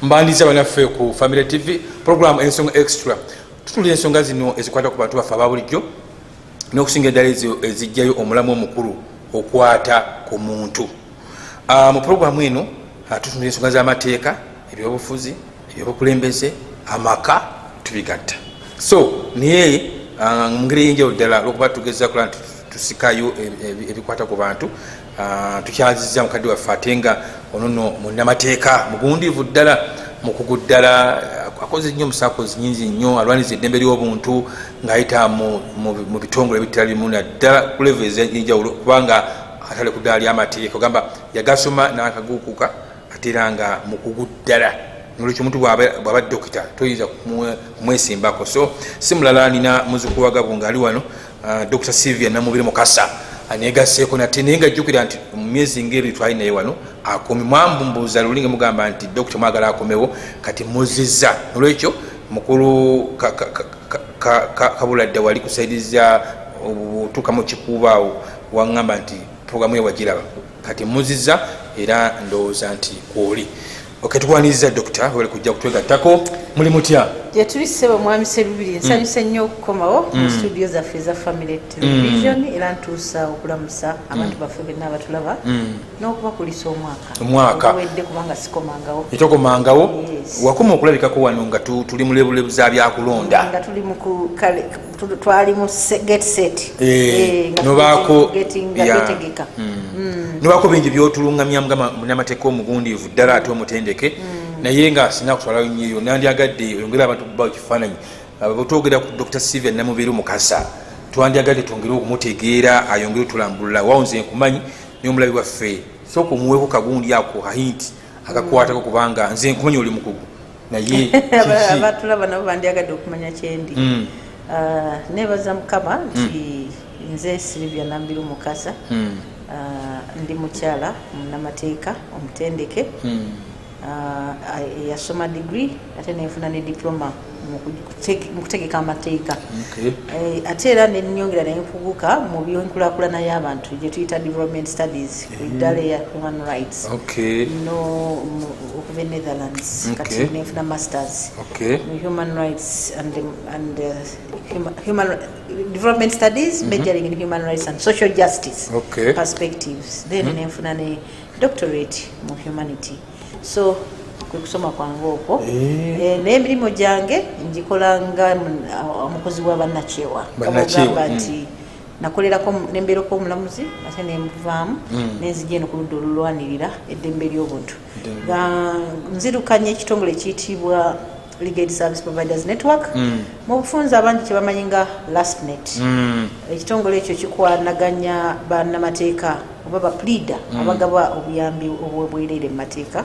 mbandiza banaffe ku Family TV program ensonga extra tutulira ensonga zino ezikwata ku bantu baffe ababulijjo n'okusinga ddala ezo ezijjayo omulamu omukulu okwata ku muntu. Mu programu eno tutulira ensonga z'amateeka, ebyobufuzi, ebyobukulembeze, amaka tubigatta. So niye ngeri y'enjawulo ddala lw'okuba tugeza kola tusikayo ebikwata ku bantu. Tukyazizza mukadde waffe ate nga onono munnamateeka mugundiivu ddala mukugu ddala akoze nnyo musaakozi nnyingi nnyo alwaniza eddembe ly'obuntu ng'ayita mu bitongole ebitala bimu naddala ku level ez'enjawulo kubanga atale ku ddala ly'amateeka ogamba yagasoma n'akaguukuka ate era nga mukugu ddala nolwekyo omuntu bw'aba dokita toyinza kumwesimbako. So si mulala nina muzzukulu wa Gabo ng'ali wano Dr. Sylvia Namubiri Mukasa aneegaseeko nate naye ng'ajjukira nti mu myezi ngeri twali naye wano akomi mwambumbuuza lulinga mugamba nti dokita mwagala akomewo kati muzizza nolwekyo mukulu Kabuladde wali kusaidiza obutuuka mu kikuubaawo waŋŋamba nti programu ye wagiraba kati muzizza era ndowooza nti kwoli. Okay, tukwaniriza dokita wali kujja kutwegattako muli mutya? Je tuli ssebo mwami Sserubiri nsanyuse nnyo okukomawo mu studio zaffe za Family Television era ntuusa okulamusa abantu baffe benna abatulaba n'okubakulisa omwaka owedde kubanga sikomangawo etokomangawo wakoma okulabikako wano nga tuli mu lebulebu za byakulonda nga tuli mu twali mu get set nobaako betegeka nobaako bingi byotulungamya munnamateeka omugundiivu ddala ate omutendeke naye nga sina kutwalayo nnyo nandyagadde oyongere abantu kubawo kifaananyi bwetwogera ku Dr. Sylvia Namubiri Mukasa twandyagadde twongere okumutegeera ayongere otulambulula wawo nze nkumanyi n'omulabi waffe sooka omuweeko kagundi ako kahinti akakwatako kubanga nze nkumanyi oli mukugu naye abatulaba nabo bandyagadde okumanya kyendi. Nebaza Mukama nti nze Sylvia Namubiri Mukasa ndi mukyala munnamateeka omutendeke yasoma degree ate nenfuna ne diploma mu kutegeka amateeka ate era nenyongera nenfuguka mu byenkulaakulana y'abantu gye tuyita development studies ku ddala ya human rights no okuva Netherlands kati nenfuna masters mu human rights and human development studies majoring in human rights and social justice perspectives then nenfuna ne doctorate mu humanity. So kusoma kwange okwo n'emirimu gyange ngikolanga omukozi wa bannakyewa bagamba nti nakolerako nembeerako omulamuzi ate nenvaamu nenzija eno ku ludda olulwanirira eddembe ly'obuntu nzirukanye ekitongole ekiyitibwa Legal Service Providers Network mu bufunza abangi kye bamanyi nga LASPNet. Ekitongole ekyo kikwanaganya bannamateeka oba bapleader abagaba obuyambi obwobwereere mu mateeka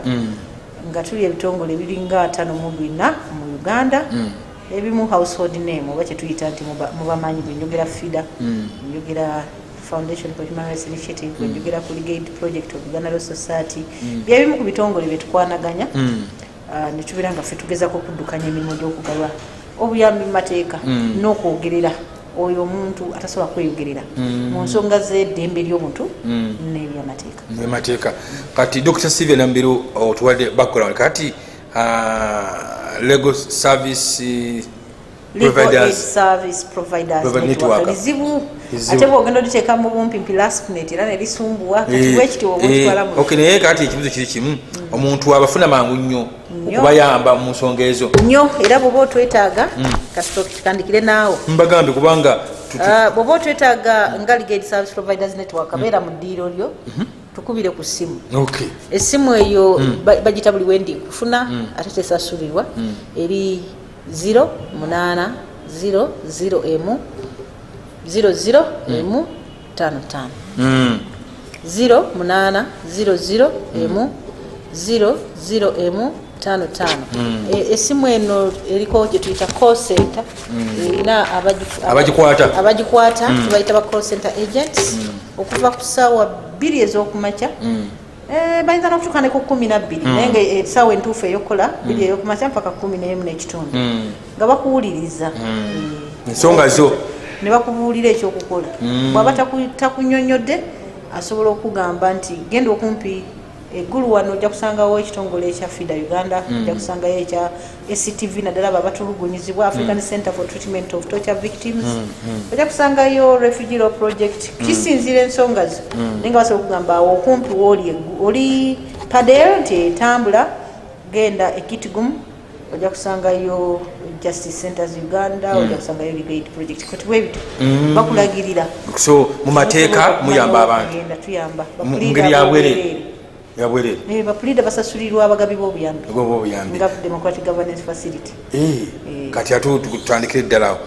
nga tuli ebitongole biringa 54 mu Uganda ebimu household name oba kyetuyita nti mubamanyi bwenjogera FIDA njogera Foundation for Human Rights Initiative bwenjogera ku Legal Project of Uganda Law Society byebimu ku bitongole byetukwanaganya netubira nga ffe tugezako okuddukanya emirimu gy'okugalwa obuyambi mu mateeka n'okwogerera oyo omuntu atasobola kweyogerera mu nsonga z'eddembe ly'obuntu n'ebyamateeka. Kati Dr. Sylvia Namubiri otuwadde background kati Legal Service Providers Network lizibu ate bwogenda oditeeka mu bumpimpi LASPNet era nelisumbuwa kati bwekityo obutwala naye kati ekibuzo kiri kimu omuntu abafuna mangu nnyo okubayamba mu nsonga ezo nnyo era bw'oba otwetaaga kasitokitandikire naawe mbagambe kubanga bw'oba otwetaaga nga Legal Service Providers Network abeera mu ddiiro lyo tukubire ku ssimu essimu eyo bagita buli wendi kufuna ate tesasulirwa eri 0800 00M 00M 55 0800 00M 00M 55. Esimu eno eriko gye tuyita call center erina abagikwata tubayita ba call center agents okuva ku ssaawa 2 ez'okumakya bayinza n'okutuuka ne ku 12 naye nga essaawa entuufu ey'okukola 2 ey'okumakya mpaka 11 n'ekitundu nga bakuwuliriza ensonga zo ne bakubuulira ekyokukola bw'aba takunnyonnyodde asobola okugamba nti genda okumpi eggulu wano ojja kusangawo ekitongole ekya FIDA Uganda, ojja kusangayo ekya ACTV naddala babatulugunyizibwa African Center for Treatment of Torture Victims, ojja kusangayo Refugee Law Project. Kisinzira ensonga zo naye nga basobola okugamba awo okumpi oli padel nti etambula genda ekitigumu, ojja kusangayo Justice Centers Uganda, ojja kusangayo Legal Aid Project. Kati bwebito bakulagirira so mu mateeka muyamba abantu tuyamba ngeri yabwerere bapulida basasulirwa abagabi b'obuyambi nga Democratic Governance Facility. Kati atu tutandikire ddala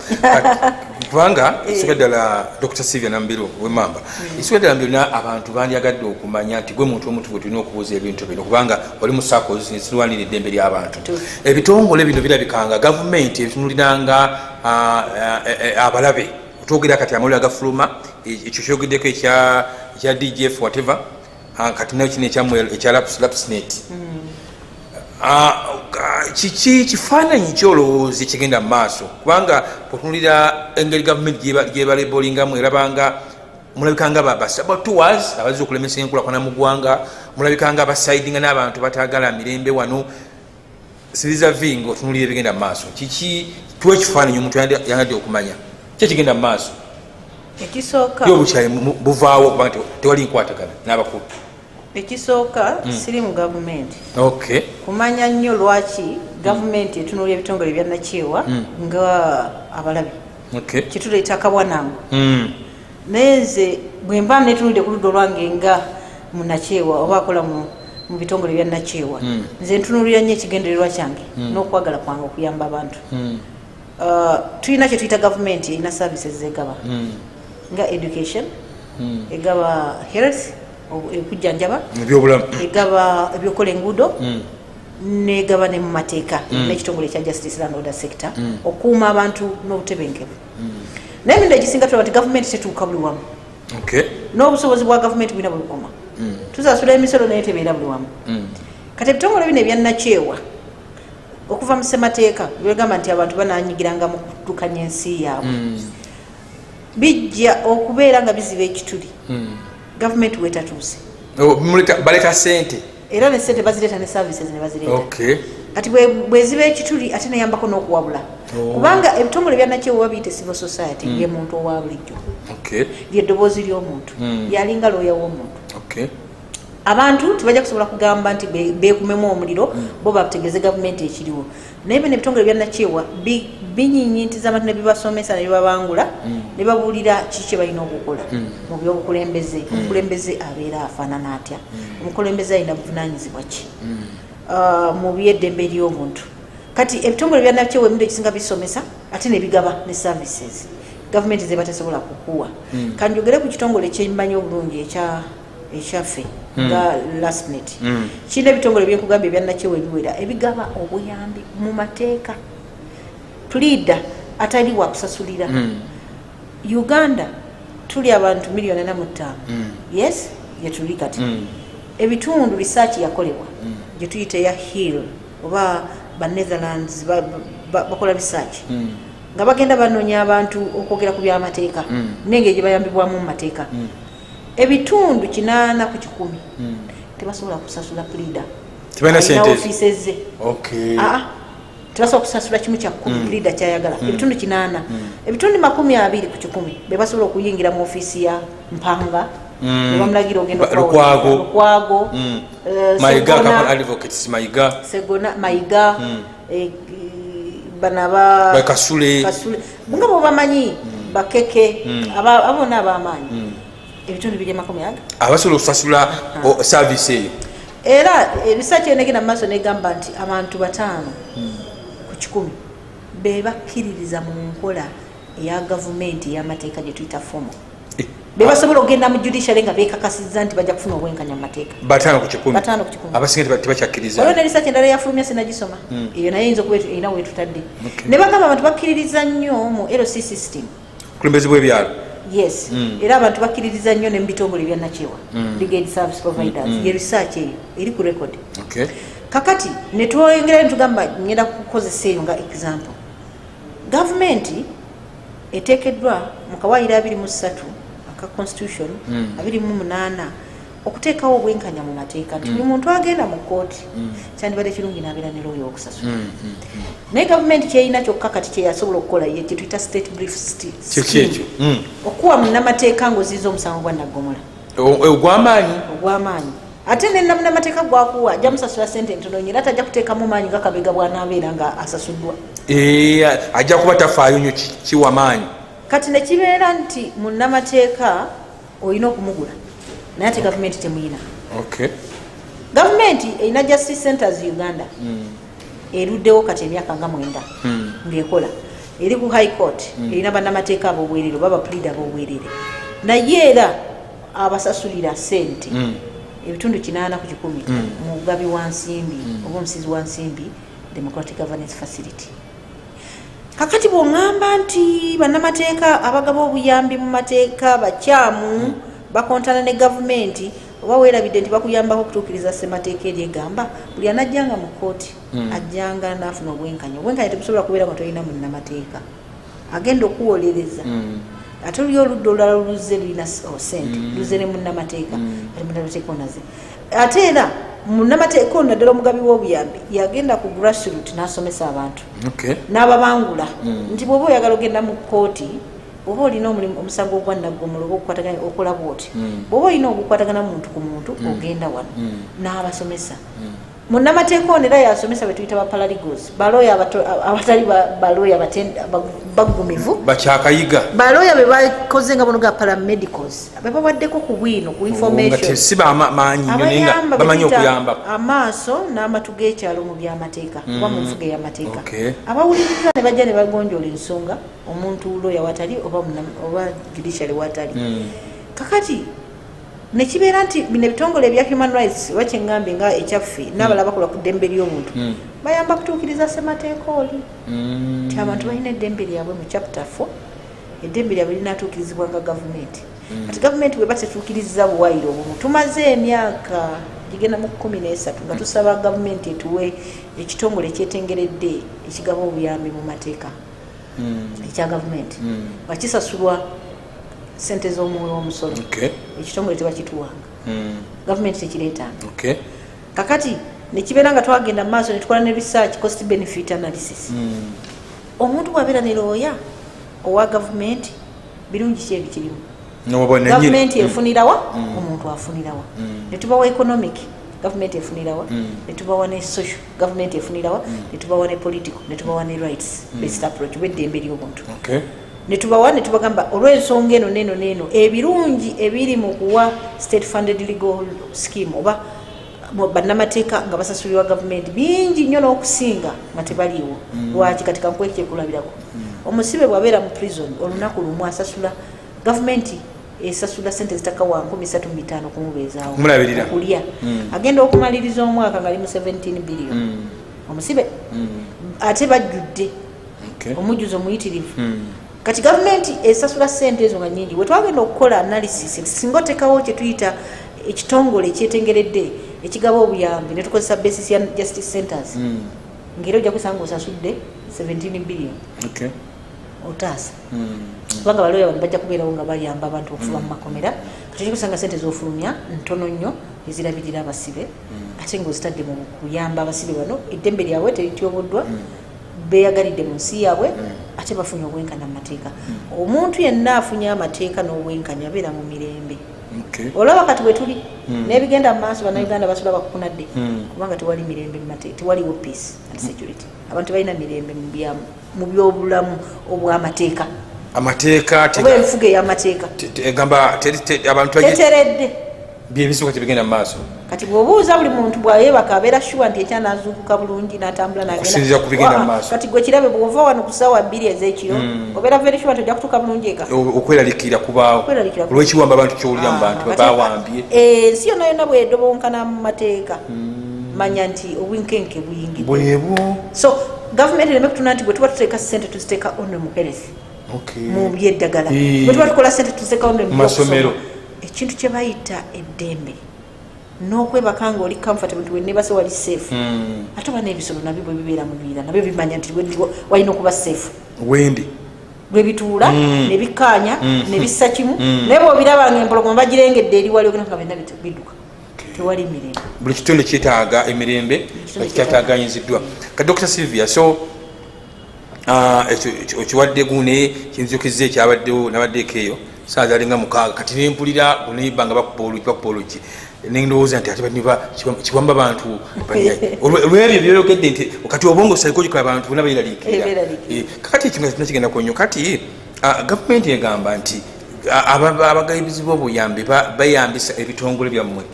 kubanga isuka ddala Dr. Sylvia Nambiru w'Emmamba isuka ddala mbirina abantu bandyagadde okumanya nti gwe muntu omutuufu tulina okubuuza ebintu bino kubanga oli mu SACCOs zirwanira eddembe ly'abantu. Ebitongole bino birabikanga gavumenti ebitunuliranga abalabe otwogera kati amawulire agafuluma ekyo kyogeddeko ekya DGF whatever kati nayo kino ekya Lapsnet. Kiki kifaananyi kyolowooza ekigenda mu maaso kubanga otunulira engeri gavumenti gyebalabolingamu erabanga mulabikanga basabotors abazze okulemesa enkulaakulana mu ggwanga, mulabikanga basaidinga n'abantu batagala mirembe wano siriza vinga otunulira ebigenda mu maaso. Kiki tuwa ekifaananyi omuntu yangadde okumanya ki ekigenda mu maaso ekisooka yobukyayi buvaawo kubanga tewali nkwatagana n'abakulu. Ekisooka siri mu gavumenti kumanya nnyo lwaki gavumenti etunulira ebitongole byannakyewa nga abalabi kituleeta akabwanangu. Naye nze bwe mba netunulidde ku ludda olwange nga munakyewa oba akola mu bitongole byannakyewa nze ntunulira nnyo ekigendererwa kyange n'okwagala kwange okuyamba abantu. Tulina kye tuyita gavumenti erina services zegaba nga education, egaba health ekujjanjaba, egaba ebyokola enguudo, negaba ne mu mateeka n'ekitongole ekya Justice and Order sector okuuma abantu n'obutebenkevu. Naye ebintu ekisinga tulaba nti gavumenti tetuuka buli wamu n'obusobozi bwa gavumenti bulina bulukoma. Tusasula emisolo naye tebeera buli wamu. Kati ebitongole bino ebyannakyewa okuva mu ssemateeka byegamba nti abantu bananyigiranga mu kuddukanya ensi yaabwe bijja okubeera nga biziba ekituli. Gavumenti wetatuuse baleta sente era ne sente bazireeta ne services ne bazireeta. Kati bweziba ekituli ate neyambako n'okuwabula kubanga ebitongole byannakyewa biyite civil society ye muntu owa bulijjo lyeddoboozi ly'omuntu yalinga looya w'omuntu. Abantu tebajja kusobola kugamba nti beekumemu omuliro bo bategeeze gavumenti ekiriwo. Naye bino ebitongole byannakyewa binyinyintiza abantu ne bibasomesa ne bibabangula ne babuulira kiki kye balina okukola mu byobukulembeze. Omukulembeze abeera afaanana atya, omukulembeze alina buvunaanyizibwa ki mu byeddembe ly'omuntu. Kati ebitongole byannakyewa ebimu ekisinga bisomesa ate ne bigaba ne services gavumenti ze batasobola kukuwa. Kanjogere ku kitongole kyemmanyi obulungi ekyaffe nga Lapsnet kirina ebitongole byenkugamba ebyannakyewa ebiwera ebigaba obuyambi mu mateeka. Tulida atali wa kusasulira. Uganda tuli abantu 4.5 yes yetuli kati ebitundu research yakolebwa gye tuyita ya Hill oba ba Netherlands bakola research nga bagenda banoonya abantu okwogera ku by'amateeka n'engeri gye bayambibwamu mu mateeka. Ebitundu 8 ku 10 tebasobola kusasula pleader tebana sente offices ze tebasobola kusasula kimu kya 10 pleader kyayagala. Ebitundu 8 ebitundu 20 ku 10 be basobola okuyingira mu office ya Mpanga ne bamulagira ogenda Lukwago Mayiga Couple Advocates Mayiga Segona Mayiga banaba Kasule nga bo bamanyi bakeke abona abamanyi ebitundu 200 abasobola okusasula service eyo. Era research enegenda maaso negamba nti abantu 5 ku 10 be bakkiririza mu nkola eya gavumenti ey'amateeka gye tuyita formal. Be basobola okugenda mu judiciary nga beekakasizza nti bajja kufuna obwenkanya mu mateeka. 5 ku 10 abasinga tebakyakkiriza. Olwo ne research endala yafulumya sinagisoma eyo naye yinza okuba erina weetutadde ne bagamba abantu bakkiririza nnyo mu LC system kulembezi bw'ebyalo. Yes era abantu bakkiririza nnyo ne mu bitongole byannakyewa legal service providers ye research eyo eri ku record. Kakati ne twongera ntugamba ngenda kukozesa eyo nga example. Gavumenti eteekeddwa mu kawaayiro 23 aka constitution 28 okuteekawo obwenkanya mu mateeka nti buli muntu agenda mu kkooti kyandibadde kirungi n'abeera ne looya okusasula naye gavumenti kyeyina kyokka kati kyeyasobola okukola ye kyetuyita state brief kyekyo okuwa munnamateeka ng'oziiza omusango gwa naggomola ogw'amaanyi ate nennamateeka gwakuwa ajja musasula sente entono nyo era tajja kuteekamu maanyi nga kabega bw'anaabeera nga asasuddwa ajja kuba tafaayo nnyo kiwa maanyi kati ne kibeera nti munnamateeka olina okumugula naye ate gavumenti temuyina gavumenti erina justice centers Uganda eruddewo kati emyaka nga 9 ng'ekola eri ku high court erina bannamateeka ab'obwerere oba bapulida ab'obwerere naye era abasasulira sente ebitundu 80 ku 100 mugabi wa nsimbi oba omusizi wa nsimbi democratic governance facility kakati bw'oŋŋamba nti bannamateeka abagaba obuyambi mu mateeka bakyamu bakontana ne gavumenti oba weerabidde nti bakuyambako okutuukiriza ssemateeka eri egamba buli anajjanga mu kkooti ajjanga n'afuna obwenkanya tebusobola kubeera nga tolina munnamateeka agenda okuwolereza ate oli oludda olulala luzze lulina sente luzze ne munnamateeka ate munnamateeka onaze ate era munnamateeka ono naddala omugabi w'obuyambi yagenda ku grassroot n'asomesa abantu n'ababangula nti bw'oba oyagala ogenda mu kkooti bw'oba olina omusango ogwa naggomola oba okukwatagana okola bwoti bw'oba olina okukwatagana muntu ku muntu ogenda wano n'abasomesa munnamateeka ono era yasomesa betuyita baparalegals balooya abatali balooya baggumivu bakyakayiga balooya be bakoze nga bono ga paramedicals bebawaddeko ku bwino ku information si bamanyi okuyamba amaaso n'amatu g'ekyalo mu byamateeka oba mu nfuga ey'amateeka abawuliriza ne bajja ne bagonjoola ensonga omuntu looya watali oba judiciary watali kakati nekibeera nti bino ebitongole ebya human rights oba kyeŋŋambe nga ekyaffe n'abalala bakola ku ddembe ly'omuntu bayamba kutuukiriza ssemateeka oli nti abantu balina eddembe lyabwe mu chapter 4 eddembe lyabwe linaatuukirizibwa nga gavumenti kati gavumenti bwe batetuukiriza buwaire obwo tumaze emyaka gigenda mu 13 nga tusaba gavumenti etuwe ekitongole ekyetengeredde ekigaba obuyambi mu mateeka ekya gavumenti bakisasulwa sente z'omuwe w'omusolo ekitongole tebakituwanga gavumenti tekireetanga kakati nekibeera nga twagenda mu maaso netukola ne research cost benefit analysis omuntu bwabeera ne looya owa gavumenti birungi ki ebikirimu gavumenti efunirawa omuntu afunirawa netubawa economic gavumenti efunirawa netubawa ne social gavumenti efunirawa netubawa ne political netubawa ne rights based approach bw'eddembe ly'obuntu netubawa netubagamba olw'ensonga eno neno ebirungi ebiri mu kuwa state funded legal scheme oba bannamateeka nga basasulirwa gavumenti bingi nnyo n'okusinga nga tebaliiwo lwaki kati kankweki kulabirako omusibe bw'abeera mu prison olunaku lumu asasula gavumenti esasula sente zitaka wa 35 kumubeezaawo okulya agenda okumaliriza omwaka nga ali mu 17 billion omusibe ate bajjudde omujjuzo muyitirivu kati gavumenti esasula sente ezo nga nyingi wetwagenda okukola analysis singa otekawo kyetuyita ekitongole ekyetengeredde ekigaba obuyambi netukozesa basis ya justice centers ngeri ojja kusanga osasudde 17 billion otaasa kubanga balooya bano bajja kubeerawo nga bayamba abantu okufuba mu makomera kati ojja kusanga sente z'ofulumya ntono nnyo ezirabirira abasibe ate ng'ozitadde mu kuyamba abasibe bano eddembe lyabwe terityoboddwa beyagalidde mu nsi yaabwe ate bafunye obwenkanya mu mateeka omuntu yenna afunye amateeka n'obwenkanya abeera mu mirembe olaba kati bwe tuli n'ebigenda mu maaso bannayuganda basula bakukunadde kubanga tewali mirembe mu mateeka tewaliwo peace and security abantu tebalina mirembe mu byobulamu obw'amateeka oba enfuga ey'amateeka teteredde byebisuka tebigenda mu maaso kati bw'obuuza buli muntu bw'ayeebaka abeera shuwa nti ekyanazuukuka bulungi n'atambula kati gwe kirabe bw'ova wano ku ssaawa 2 ez'ekiro obeera very shuwa nti ojja kutuuka bulungi eka okweraliikirira kubaawo olw'ekiwamba abantu kyowulira mu bantu babawambye ensi yonna yonna bw'edobonkana mu mateeka manya nti obwenkenke buyingidde bwebwo so gavumenti ereme kutuna nti bwe tuba tuteeka sente tuziteeka onne mu health mu byeddagala bwe tuba tukola sente tuziteeka onne mu masomero ekintu kye bayita eddembe n'okwebaka nga oli comfortable nti wennebase wali safe ate oba n'ebisolo nabyo bwe bibeera mu bibira nabyo bimanya nti walina okuba safe wendi lwe bituula ne bikkaanya ne bissa kimu naye bw'obiraba ng'empologoma bagirengedde eri wali ogenda nga byonna bidduka tewali mirembe buli kitundu kyetaaga emirembe kyetaaganyiziddwa ka Dr. Sylvia so okiwadde gune kinzukiza ekyabaddewo nabaddeeko eyo saaza alinga 6 kati nempulira oneba nga bakupa olugi nendowooza nti ate kiwamba bantu olwebyo byologedde nti kati obongo salikogikola abantu bonna beeraliikirira kakati ekintu nakigenda kunyo kati gavumenti egamba nti abagayibizi b'obuyambi bayambisa ebitongole byammwe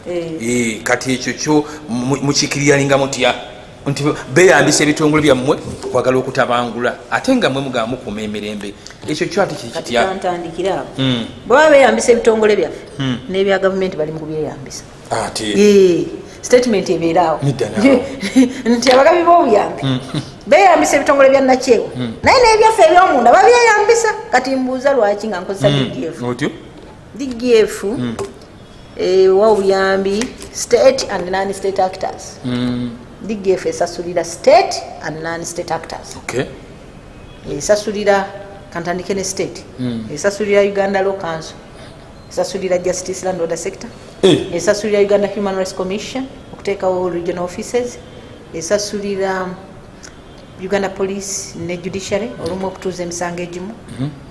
kati ekyo kyo mukikiriyalinga mutya nti beyambisa ebitongole byammwe okwagala okutabangula ate nga mwe mugamba mukuma emirembe ekyo kyo ate kikitya ntandikira bwaba beyambisa ebitongole byaffe n'ebya gavumenti bali mu kubyeyambisa ate statement ebeeraawo nti abagabi b'obuyambi beyambisa ebitongole bya nakyewa naye n'ebyaffe ebyomunda babyeyambisa kati mbuuza lwaki nga nkozesa DGF wa obuyambi state and non-state actors DGF esasulira state and non-state actors esasulira kantandike ne state esasulira Uganda Law Council esasulira Justice Land Order Sector esasulira Uganda Human Rights Commission okuteekawo regional offices esasulira Uganda Police ne Judiciary olumu okutuuza emisango egimu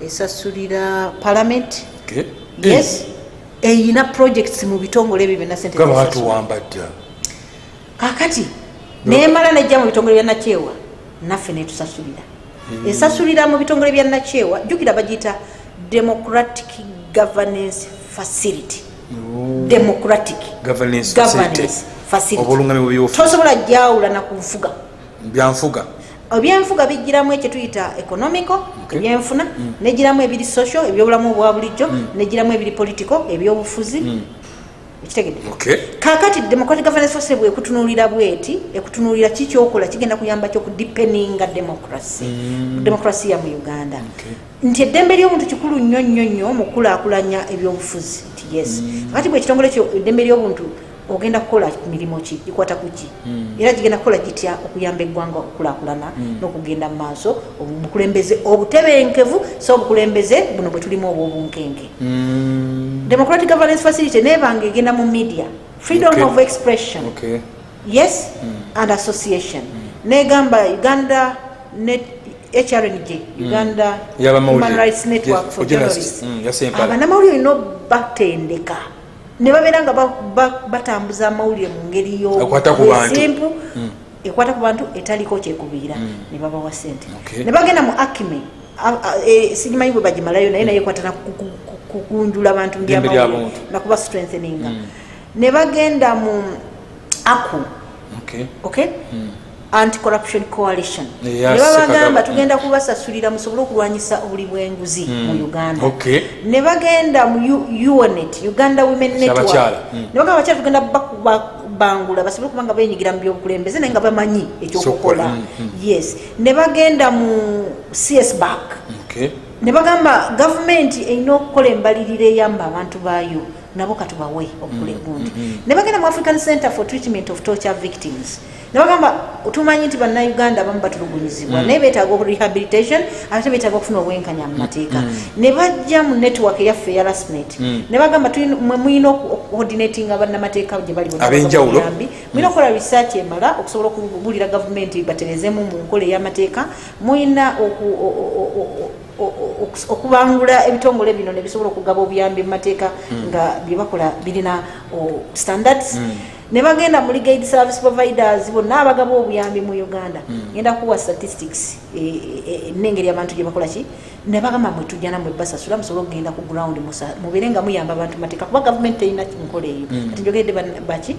esasulira Parliament yes eyina projects mu bitongole ebyo byonna sente kakati nemala nejja mu bitongole bya nakyewa naffe netusasulira esasulira mu bitongole bya nakyewa jjukira bagiyita Democratic Governance Facility Democratic Governance Facility tosobola jawula na kunfuga ebyenfuga bijjiramu ekyo tuyita economical ebyenfuna negiramu ebiri social ebyobulamu obwa bulijjo negiramu ebiri political ebyobufuzi kakati Democratic Governance Facility bwekutunuulira bweti ekutunuulira kikyokola kigenda kuyamba kyokudipeninga demokrasi ya mu Uganda nti eddembe ly'omuntu kikulu nnyo mu kulaakulanya ebyobufuzi nti yes kakati bwekitongole ekyo eddembe ly'obuntu ogenda kukola mirimu ki gikwata kuki era gigenda kukola gitya okuyamba eggwanga okulaakulana n'okugenda mu maaso obukulembeze obutebenkevu so obukulembeze buno bwe tulimu obw'obunkenke Democratic Governance Facility nebanga egenda mu media freedom of expression yes and association negamba Uganda HRNJ Uganda Human Rights Network for Journalists abanamawulire no batendeka ne babeera nga batambuza amawulire mu ngeri yosimpu ekwata ku bantu etaliko kyekubiira ne babawa sente ne bagenda mu akime sigimanyi bwe bagimalayo naye ekwata kukunjula abantu byamawulire nakuba strengtheninga ne bagenda mu aku Anti-Corruption Coalition ne babagamba tugenda kubasasulira musobole okulwanyisa obuli bw'enguzi mu Uganda ne bagenda mu UNET Uganda Women Network ne bagamba abakyala tugenda bangula basobole kubanga benyigira mu byobukulembeze naye nga bamanyi ekyokukola yes ne bagenda mu CS Bank ne bagamba gavumenti erina okukola embalirira eyamba abantu baayo nabo katubawe obukule bundi ne bagenda mu African Center for Treatment of Torture Victims ne bagamba tumanyi nti bannayuganda abamu batulugunyizibwa naye beetaaga rehabilitation ate beetaaga okufuna obwenkanya mu mateeka ne bajja mu network eyaffe eya harassment ne bagamba muyina coordinatinga bannamateeka gye bali ab'enjawulo muyina okukola research emala okusobola okubulira gavumenti baterezemu mu nkola ey'amateeka muyina okubangula ebitongole bino ne bisobola okugaba obuyambi mu mateeka nga bye bakola birina standards ne bagenda mu legal service providers bonna abagaba obuyambi mu Uganda ngenda kuwa statistics n'engeri abantu gye bakola ki ne bagamba mwe tujja namwe basasula musobole okugenda ku ground mubere nga muyamba abantu mateeka kuba gavumenti erina nkola eyo kati njogedde baki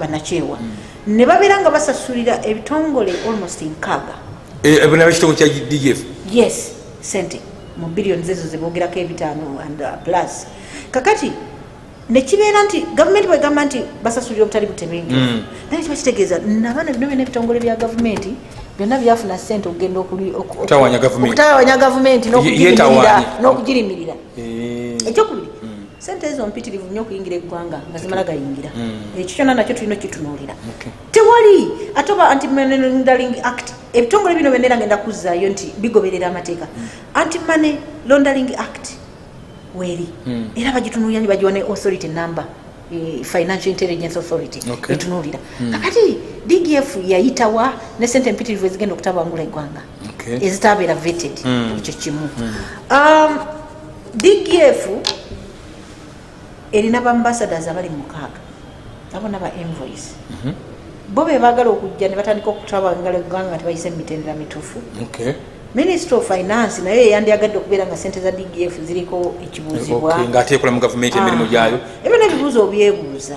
banakyewa ne babeera nga basasulira ebitongole almost nkaaga ebona ekitongole kya DGF yes sente mu billions ezo zebogerako ebitaano and plus kakati nekibeera nti gavumenti bwegamba nti basasulira obutali butebengevu naye kiba kitegeeza nabaana bino byonna ebitongole bya gavumenti byonna byafuna ssente okugenda okutawanya gavumenti n'okugirimirira ekyokubiri sente ezo mpitirivu nnyo okuyingira eggwanga nga zimala gayingira ekyo kyonna nakyo tulina okitunuulira tewali atoba anti-money laundering act ebitongole bino byonna era ngenda kuzzaayo nti bigoberera amateeka anti-money laundering act weeri era bagitunuulira nyo bagiwa ne authority number financial intelligence authority etunuulira kakati DGF yayitawa ne sente mpitirivu ezigenda okutabangula eggwanga ezitabeera vetted ekyo kimu DGF erina bambassadors abali mukaaga abo naba envoice bo be baagala okujja ne batandika okutabangala eggwanga nga tebayise mitendera mituufu Minister of Finance naye yandiyagadde okubeera nga sente za DGF ziriko ekibuuzibwa ng'ateekola mu gavumenti emirimu gyayo ebyo n'ebibuuzo obyebuuza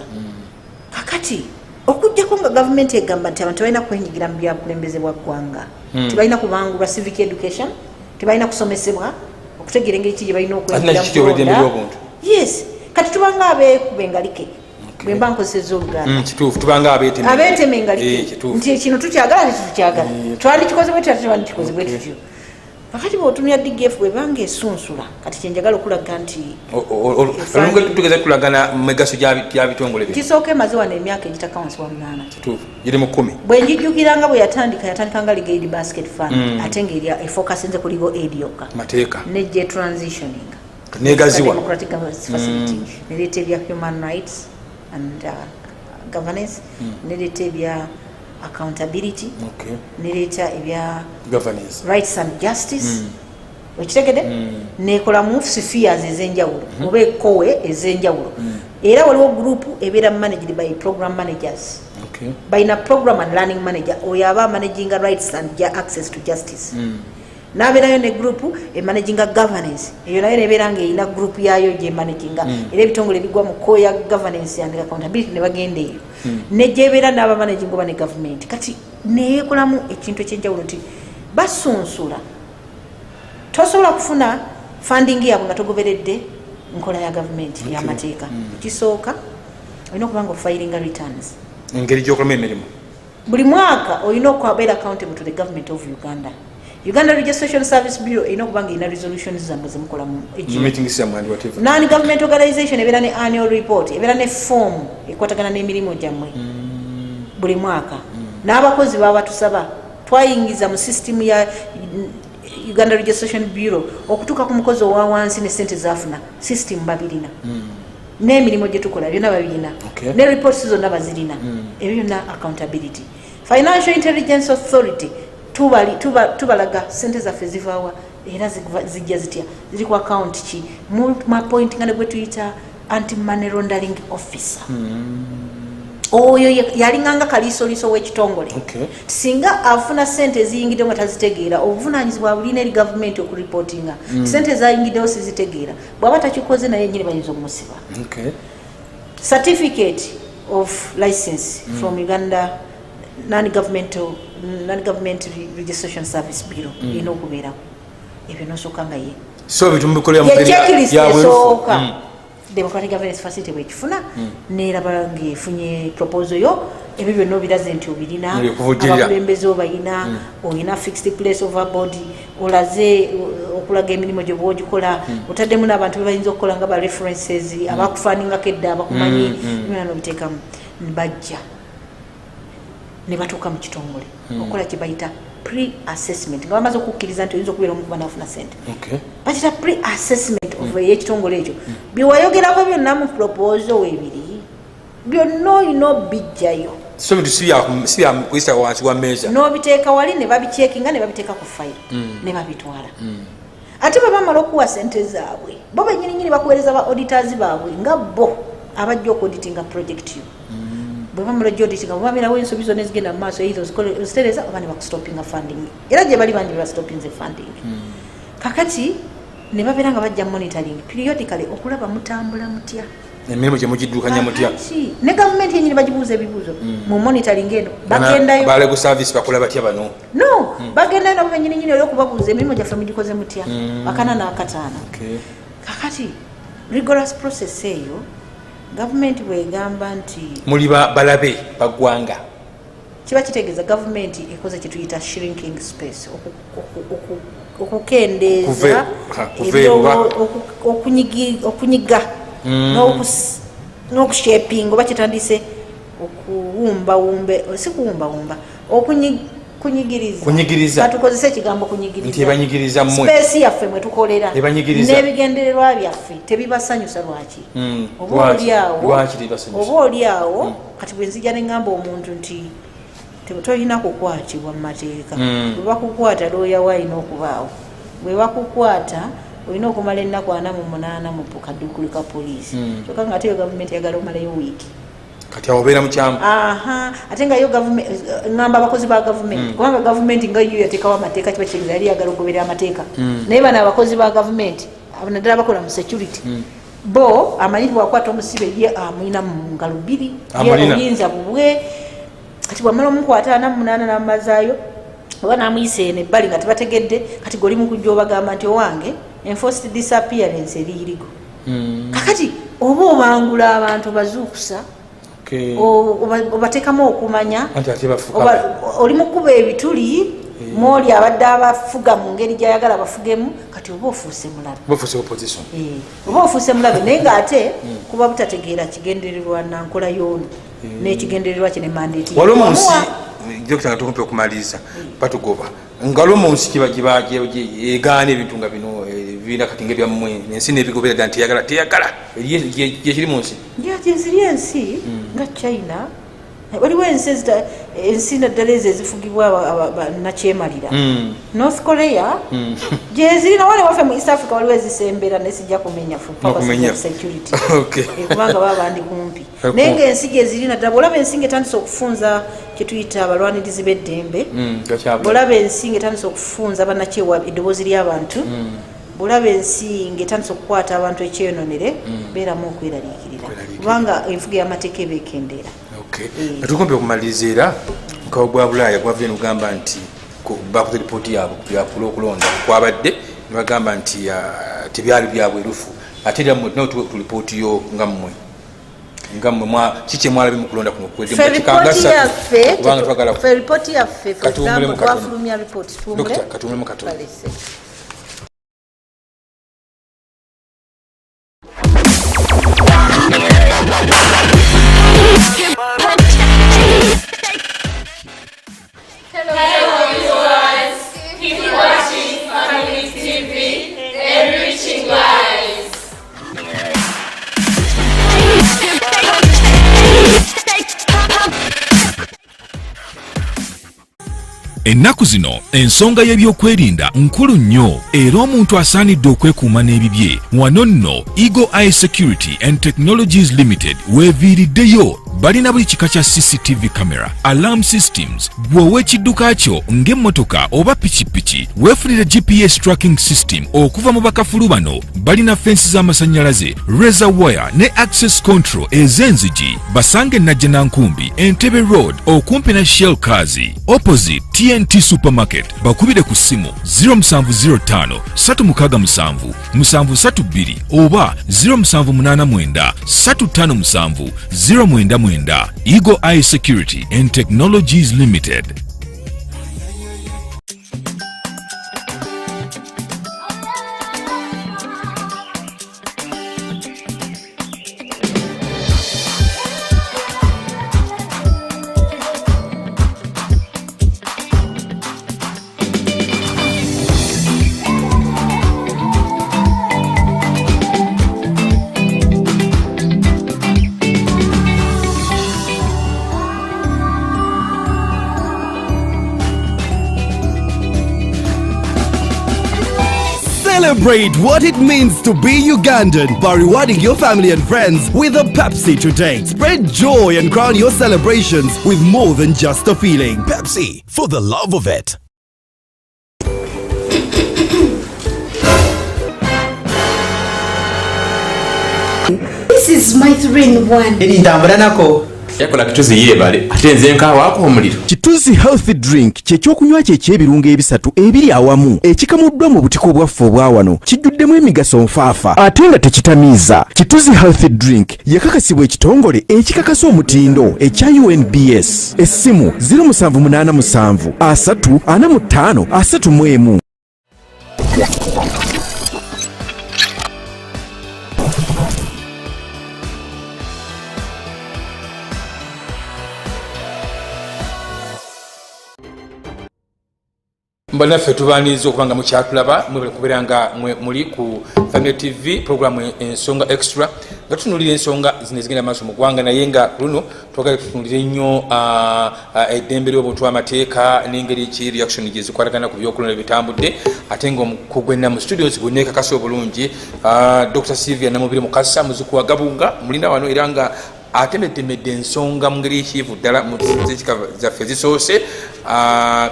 kakati okujjako nga gavumenti egamba nti abantu tebalina kwenyigira mu byabukulembeze bwa ggwanga tebalina kubangulwa civic education tebalina kusomesebwa okutegeera engeri ki gye balina okwengiramu yes kati tubanga abeekuba engalike bwe mba nkozesezza oluganda kituufu tubanga abeetema engalike nti kino tukyagala tetukyagala twandikikoze bwe tutyo twandikikoze bwe tutyo kakati bw'otumya DGF bwe banga esunsula kati kyenjagala okulaga nti tugeza tulagana mu migaso gya bitongole bye kisooka emaze wano emyaka egitaka wansi wa 8 kituufu giri mu 10 bwe njijjukiranga bwe yatandika nga legal aid basket fund ate ng'eri efocusinze ku legal aid yokka mateeka nejje transitioning negaziwa democratic governance facility nereeta ebya human rights and governance nereeta ebya accountability nereeta ebya governance rights and justice wekitegede nekola mu spheres ez'enjawulo oba ekowe ez'enjawulo era waliwo group ebeera managed by program managers balina program and learning manager oyo aba managing rights and access to justice n'abeerayo ne group emanaginga governance eyo nayo nebeera nga erina group yayo gyemanaginga era ebitongole bigwa mu kko ya governance and accountability ne bagenda eyo negyebeera n'abamanaging oba ne government kati neekolamu ekintu ekyenjawulo nti basunsula tosobola kufuna funding yaabwe nga togoberedde nkola ya government y'amateeka ekisooka olina okuba nga ofilinga returns engeri gy'okolamu emirimu buli mwaka olina okubeera accountable to the government of Uganda Registration Service Bureau erina okuba nga erina resolutions zammwe zemukola mu non-government organization ebeera ne annual report ebeera ne form ekwatagana n'emirimu gyammwe buli mwaka n'abakozi baba tusaba twayingiza mu system ya Uganda Registration Bureau okutuuka ku mukozi owa wansi ne sente zafuna system babirina n'emirimu gye tukola byonna babirina ne reports zonna bazirina ebyo byonna accountability Financial Intelligence Authority tubalaga sente zaffe zivaawa era zijja zitya ziri ku account ki mu point nga ne gwe tuyita anti-money laundering officer oyo yalinganga kaliisoliiso w'ekitongole singa afuna sente eziyingiddewo nga tazitegeera obuvunaanyizibwa bulina eri gavumenti okuripotinga sente zayingiddewo sizitegeera bw'aba takikoze naye nyini bayinza okumusiba certificate of license from Uganda non-government registration service bureau erina okubeerako ebyo nosooka nga ye checklist esooka democratic governance facility bwekifuna neraba ngaefunye proposal yo ebyo byonna obiraze nti obirina abakulembeze obayina olina fixed place of a body olaze okulaga emirimu gye bwogikola otaddemu n'abantu bebayinza okukola nga ba references abakufaaningako edda abakumanyi byonna nobiteekamu nibajja ne batuuka mu kitongole okola kye bayita pre-assessment nga bamaze okukkiriza nti oyinza okubeera omu kuba nafuna sente bakita pre-assessment of ey'ekitongole ekyo byewayogerako byonna mu proposal weebiri byonna olina obijjayo kuyisa wansi wa meeza n'obiteeka wali ne babicyekinga ne babiteeka ku fayiro ne babitwala ate bwe bamala okuwa sente zaabwe bo bennyininyini bakuweereza ba auditors baabwe nga bo abajja okuauditinga project yo bwe bamala gy'auditinga bwebamirawo ensobi zonna ezigenda mu maaso either ozitereza oba ne bakustoppinga funding era gye bali bangi bebastopinze funding kakati ne babeera nga bajja monitoring periodically okulaba mutambula mutya emirimu gye mugiddukanya mutya ne gavumenti yenyini bagibuuza ebibuuzo mu monitoring eno bagendayo balego service bakola batya bano no bagendayo nabo bennyininyini oli okubabuuza emirimu gyaffe mugikoze mutya bakana n'akataano kakati rigorous process eyo gavumenti bwegamba nti muli balabe baggwanga kiba kitegeeza gavumenti ekoze kyetuyita shrinking space okukendeeza okunyiga n'okushaping oba kyetandise okuwumbawumbe si kuwumbawumba kunyigiriza katukozesa ekigambo kunyigiriza space yaffe mwe tukolera n'ebigendererwa byaffe tebibasanyusa lwaki oba oliawo kati bwe nzija ne ngamba omuntu nti tolina kukwatibwa mu mateeka bwe bakukwata looya waalina okubaawo bwe bakukwata olina okumala ennaku 48 mu kaduukulu ka poliisi kyokka nga ate yo gavumenti yagala omalayo wiiki kati awobeera mukyamu ate nga yo ngamba abakozi ba gavumenti kubanga gavumenti nga yo yateekawo amateeka kiba kitegeeza yali yagala okugoberera amateeka naye bano abakozi ba gavumenti naddala bakola mu security bo amanyi bwakwata omusibe ye amulina mu ngalo 2 oyinza bubwe kati bwamala omukwata 48 n'amazaayo oba n'amuyisa eno ebbali nga tebategedde kati goli mu kujja obagamba nti owange enforced disappearance eriyirigo kakati oba obangula abantu bazuukusa obateekamu okumanya oli mukuba ebituli mwoli abadde abafuga mu ngeri gyayagala bafugemu kati oba ofuuse mulabe naye ngaate kuba butategeera kigendererwa nankola y'ono n'ekigendererwa kye ne mandate nga tukumpe okumaliriza batugoba ngalo munsi kiba egaana ebintu nga bino ebibina kati ngebyammwe ensi n'ebigobera nti teyagala gyekiri mu nsi gyeziri ensi nga China waliwo ensi naddala ezo ezifugibwa nakyemalira North Korea gyeziri nawale waffe mu East Africa waliwo ezisembera nesijja kumenya security kubanga baba bandi kumpi naye ngaensi gyeziri naddala bwolaba ensi ngaetandisa okufunza kyetuyita abalwanirizi b'eddembe bwolaba ensi ngaetandisa okufunza bannakyewa eddoboozi ly'abantu bwolaba ensi ngaetandisa okukwata abantu ekyeyononere beeramu okweraliikirira kubanga enfuga y'amateeka eba ekendeera atukumpe okumaliriza era mukawo gwa Bulaaya gwavye nogamba nti bakoze lipooti yaabwe byakula okulonda kwabadde nebagamba nti tebyali byabwerufu ate era nawe tulipooti nga mmwe kiki emwalabe mu kulonda kuno kubanga twagala lipooti yaffe twafulumya lipooti katuwulemu katono ennaku zino ensonga y'ebyokwerinda nkulu nnyo era omuntu asaanidde okwekuuma n'ebibye wano nno Eagle Eye Security and Technologies Limited weeviiriddeyo balina buli kika kya CCTV camera alarm systems bw'owa ekidduka kyo ng'emmotoka oba pikipiki weefunire GPS tracking system okuva mu bakafulu bano balina fensi z'amasannyalaze razor wire ne access control ez'enzigi basange Najjanankumbi Entebbe Road okumpi na Shell Kazi opposite TNT Supermarket bakubire ku ssimu 0705 367 732 oba 0789 357 097 Eagle Eye Security and Technologies Limited. Celebrate what it means to be Ugandan by rewarding your family and friends with a Pepsi today. Spread joy and crown your celebrations with more than just a feeling. Pepsi, for the love of it. This is my 3-in-1. Ntambula nako yakola kituzi yebale ate nze nkaawaako omuliro. Kituzi healthy drink kyekyokunywa kye eky'ebirungo ebisatu ebiri awamu ekikamuddwa mu butiko bwaffe obwa wano kijjuddemu emigaso nfaafa ate nga tekitamiiza. Kituzi healthy drink yakakasibwa ekitongole ekikakasa omutindo ekya UNBS. Essimu 0787 345 31. Mbanaffe tubaniza okubanga mukyatulaba mwebale kubeera nga muli ku Family TV programu ensonga extra nga tutunulira ensonga zino ezigenda maaso mu ggwanga naye nga luno twagala tutunulire nnyo eddembe ly'obuntu amateeka n'engeri ki reaction gye zikwatagana ku byokulonda bitambudde ate ng'okugwenna mu studios gwenna ekakasa obulungi Dr. Sylvia Namubiri Mukasa muzuku wa Gabunga mulina wano era nga atemedde ensonga mu ngeri ekiivu ddala mu zikika zaffe zisoose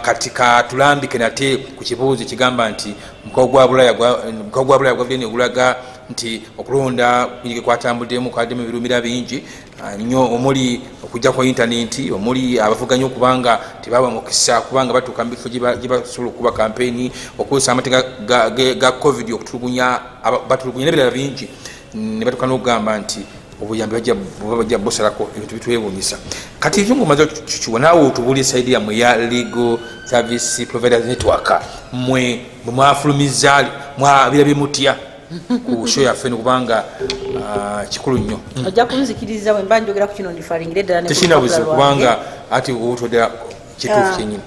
kati katulambike nate ku kibuuzo kigamba nti mukago gwa Bulaya gwavudde ne gulaga nti okulonda kunyiga kwatambuddemu kwaddemu ebirumira bingi nnyo omuli okujja kwa intaneti omuli abavuganya okubanga tebaba mukisa kubanga batuuka mu bifo gye basobola okuba kampeyini okukozesa amateeka ga covid okutulugunya batulugunya n'ebirala bingi ne batuuka n'okugamba nti obuyambi bajja busalako ebintu bitwewuunyisa kati ekyo ngomaze kikiwa naawe otubuulira saidi yammwe ya legal service providers network mwe mwafulumiza mwabirabye mutya ku show yaffe kubanga kikulu nnyo ojja kunzikiriza bwe mba njogera ku kino ndifaringire ddala tekina buzibu kubanga ati otodera kituufu kyennyini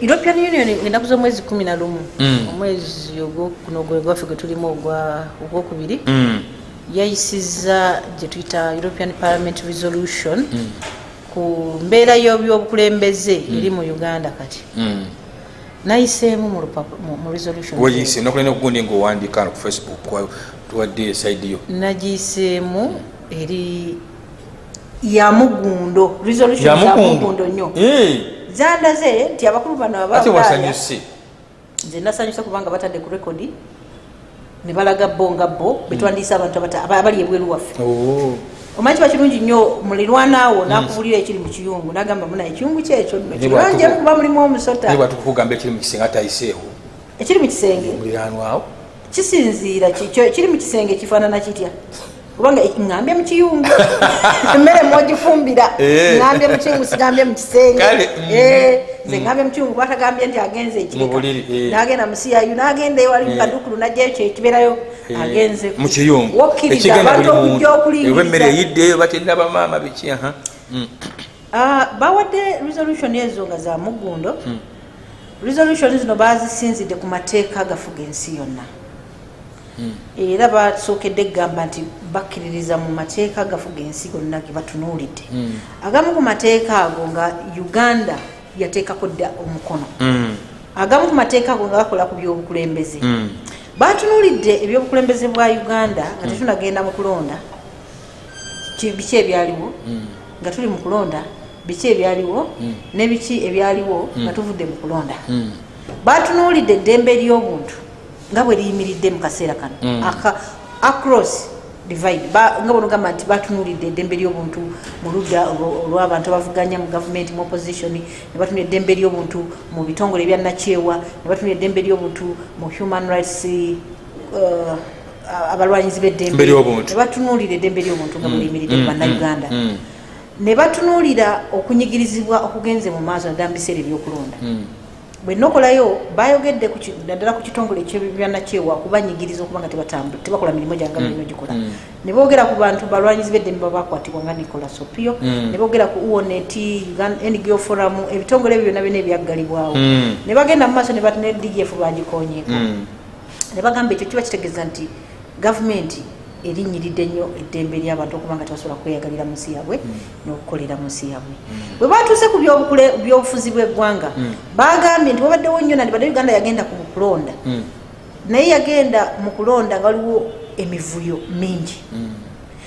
European Union ennaku z'omwezi 11 omwezi ogwokuno gwaffe gwe tulimu ogwokubiri yayisiza gye tuyita European Parliament Resolution ku mbeera y'ebyobukulembeze eri mu Uganda kati nayiseemu mu resolution wayise nakulina okugundi ng'owandiika ku Facebook tuwadde side yo nagiyiseemu eri ya mugundo resolution ya mugundo nnyo zandaze nti abakulu bano abawasanyuse nze nasanyusa kubanga batadde ku rekodi ne balaga bonga bo betwandiisa abantu abali ebweru waffe omanyi kiba kirungi nnyo mulirwanaawo nakubulira ekiri mu kiyungu nagamba muna ekiyungu kyekyo kirungi kuba mulimu omusota naye batukugamba ekiri mu kisenge atayiseewo ekiri mu kisenge mulirwanwawo kisinziira kiri mu kisenge kifaanana kitya kubanga ngambye mu kiyungu emmere mwogifumbira ngambye mu kiyungu sigambye mu kisenge nze ngambye mu kiyungu batagambye nti agenze ekirika n'agenda mu CIU n'agenda ewali mu kadukulu najjayo kyekibeerayo agenze mu kiyungu wokkiriza abantu okujja okulingiza emmere eyiddeyo batenda bamaama biki bawadde resolution ezo nga za mugundo resolution zino bazisinzidde ku mateeka agafuga ensi yonna era basookedde kugamba nti bakkiririza mu mateeka agafuga ensi gonna ge batunuulidde agamu ku mateeka ago nga Uganda yateekako dda omukono agamu ku mateeka ago nga bakola ku byobukulembeze batunuulidde ebyobukulembeze bwa Uganda nga tetunagenda mu kulonda biki ebyaliwo nga tuli mu kulonda biki ebyaliwo ne biki ebyaliwo nga tuvudde mu kulonda batunuulidde eddembe ly'obuntu nga bwe liyimiridde mu kaseera kano across divide nga bono gamba nti batunuulidde eddembe ly'obuntu mu ludda olw'abantu abavuganya mu gavumenti mu opposition ne batunulira eddembe ly'obuntu mu bitongole ebya nakyewa ne batunulira eddembe ly'obuntu mu human rights abalwanyizi b'eddembe ne batunuulira eddembe ly'obuntu nga bwe liyimiridde mu bannayuganda ne batunuulira okunyigirizibwa okugenze mu maaso naddala mu biseera ebyokulonda bwe nokolayo bayogedde naddala ku kitongole ekyebyannakyewa okubanyigiriza okubanga tebakola mirimu gyanga birino gikola ne boogera ku bantu balwanyizi b'eddembe babakwatibwa nga Nicolas Opio ne boogera ku UONET NGO Forum ebitongole ebyo byonna byonna ebyaggalibwawo ne bagenda mu maaso ne DGF bagikonyeeko ne bagamba ekyo kiba kitegeeza nti gavumenti erinyiridde nnyo eddembe ly'abantu okubanga tebasobola kweyagalira mu nsi yaabwe n'okukolera mu nsi yaabwe bwe batuuse ku byobufuzi bw'eggwanga bagambye nti wabaddewo nnyo nandi badde Uganda yagenda ku kulonda naye yagenda mu kulonda nga waliwo emivuyo mingi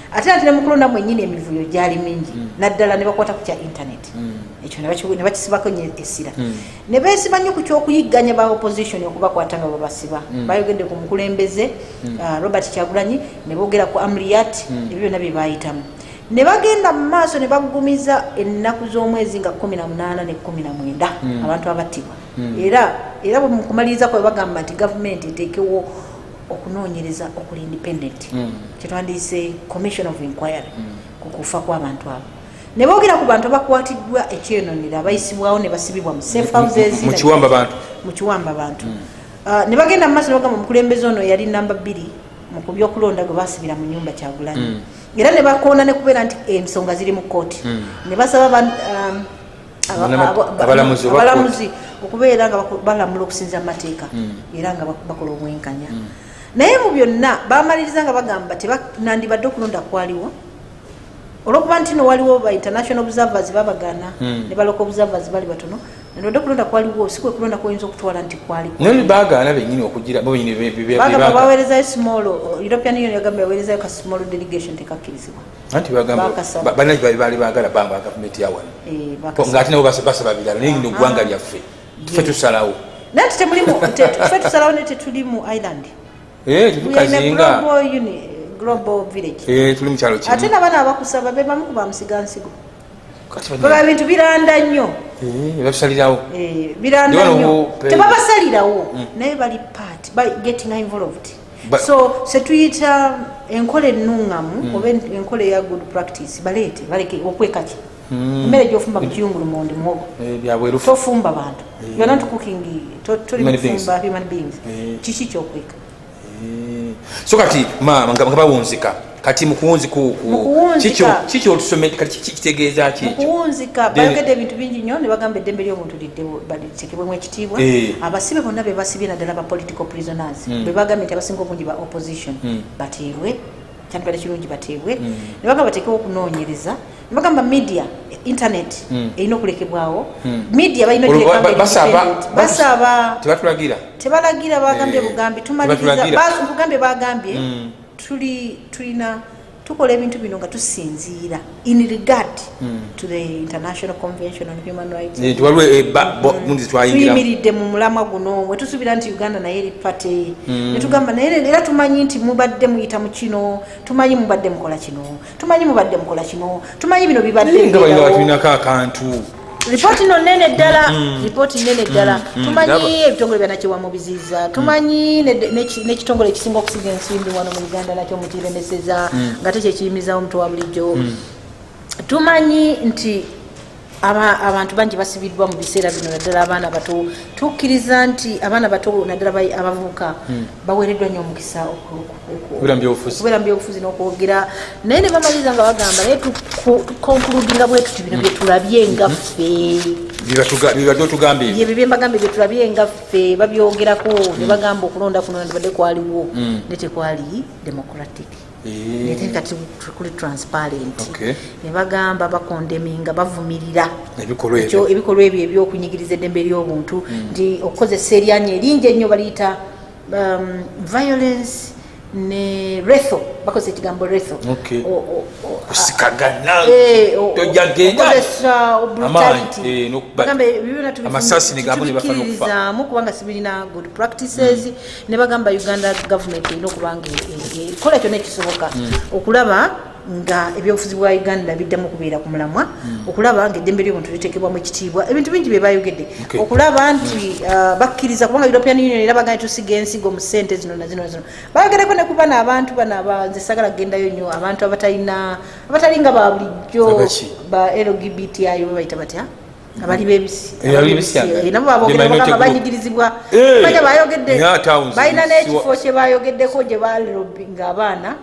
ate ate ne mu kulonda mwennyini emivuyo gyali mingi naddala ne bakwata ku kya intaneti ekyo ne bakisibako nnyo essira ne beesiba nnyo ku kyokuyigganya ba opposition okubakwata nga babasiba bayogedde ku mukulembeze Robert Kyagulanyi ne boogera ku Amriyat ebyo byonna bye bayitamu ne bagenda mu maaso ne bagumiza ennaku z'omwezi nga 18 ne 19 abantu abattibwa era bwe mukumaliriza kwa bagamba nti gavumenti eteekewo okunoonyereza okuli independent kyetwandiise commission of inquiry ku kufa kw'abantu abo ne boogera ku bantu abakwatiddwa ekyenonera abayisibwawo ne basibibwa mu safe houses mu kiwamba abantu ne bagenda mu maaso ne bagamba omukulembeze ono yali namba 2 mu kubyokulonda gwe basibira mu nyumba Kyagulanyi era ne bakoona ne kubeera nti ensonga ziri mu kooti ne basaba abalamuzi okubeera nga balamula okusinza amateeka era nga bakola obwenkanya naye mu byonna bamaliriza nga bagamba tebanandibadde okulonda kwaliwo olwokuba nti no waliwo ba international observers babagana ne baloko observers bali batono nandibadde okulonda kwaliwo si kwe kulonda kuyinza okutwala nti kwali naye bagana bennyini okugira bo bennyini bagamba baweerezayo small European Union yagamba yaweerezayo ka small delegation tekakkirizibwa anti bagamba banaji bali bagala bamba government ya wano ngati nabo basaba bilala naye ndo gwanga lyaffe tufe tusalawo nanti temulimu tufe tusalawo ne tetuli mu island tukazinga global village tuli mu kyalo kimu ate n'abaana abakusaba be bamu ku bamusigansigo baba bintu biranda nnyo babisalirawo biranda nnyo tebabasalirawo naye bali part by getting involved so setuyita enkola ennungamu oba enkola eya good practice baleete baleke okwekaki emmere gyofumba mu kiyungulu mundi muwogo tofumba bantu you are not cooking toli mufumba human beings kiki kyokweka so kati nga bawunzika kati mukuwunzi kiki otusome kati kitegeeza ki mukuwunzika bayogedde ebintu bingi nnyo ne bagamba eddembe ly'obuntu litekebwemu ekitiibwa abasibe bonna be basibye naddala ba political prisoners be bagambye nti abasinga obungi ba opposition bateebwe kyandibadde kirungi bateebwe ne bagamba bateekewo okunoonyereza ne bagamba media internet erina okulekebwawo media balina basaba tebalagira bagambye bugambi tumaliriza bagambye tulina tukola ebintu bino nga tusinziira in regard to the International Convention on Human Rights tuyimiridde mu mulamwa guno bwe tusuubira nti Uganda naye eri pate netugamba naye era tumanyi nti mubadde muyita mu kino tumanyi mubadde mukola kino tumanyi mubadde mukola kino tumanyi bino bibadde tulinako akantu ripoti no nene ddala ripoti nene ddala tumanyi ebitongole byanakyewa mu biziza tumanyi n'ekitongole ekisinga okusiga ensimbi wano mu Uganda nakyo mukiremeseza nga tekyekiyimizawo omutwe wa bulijjo tumanyi nti abantu bangi basibiddwa mu biseera bino naddala abaana bato tukkiriza nti abaana bato naddala abavubuka baweereddwa nnyo omukisa okubeera mu byobufuzi n'okwogera naye ne bamaliriza nga bagamba naye tukonkuludinga bwe tuti bino bye tulabye nga ffe byebyo bye mbagambye bye tulabye nga ffe babyogerako ne bagamba okulonda kuno nandibadde kwaliwo ne tekwali democratic kati kuli transparent ne bagamba bakondeminga bavumirira ebikolwa ebyo ebyokunyigiriza eddembe ly'obuntu nti okukozesa eryanya eringi ennyo baliyita violence ne retho bakozesa ekigambo retho kusikagana amasasi negamutubikkirizamu kubanga sibirina good practices ne bagamba Uganda government erina okubanga ekola kyonna ekisoboka okulaba nga ebyobufuzi bwa Uganda biddamu okubeera ku mulamwa okulaba nga eddembe ly'obuntu litekebwamu ekitiibwa ebintu bingi bye bayogedde okulaba nti bakkiriza kubanga European Union era bagambye tusiga ensigo mu ssente zino na zino bayogeddeko ne kuba n'abantu bano nze sagala kugendayo nnyo abantu abatali nga ba bulijjo ba LGBTI bayita batya abali bebisi nabo babogedde banyigirizibwa bajja bayogedde balina n'ekifo kye bayogeddeko gye balobinga abaana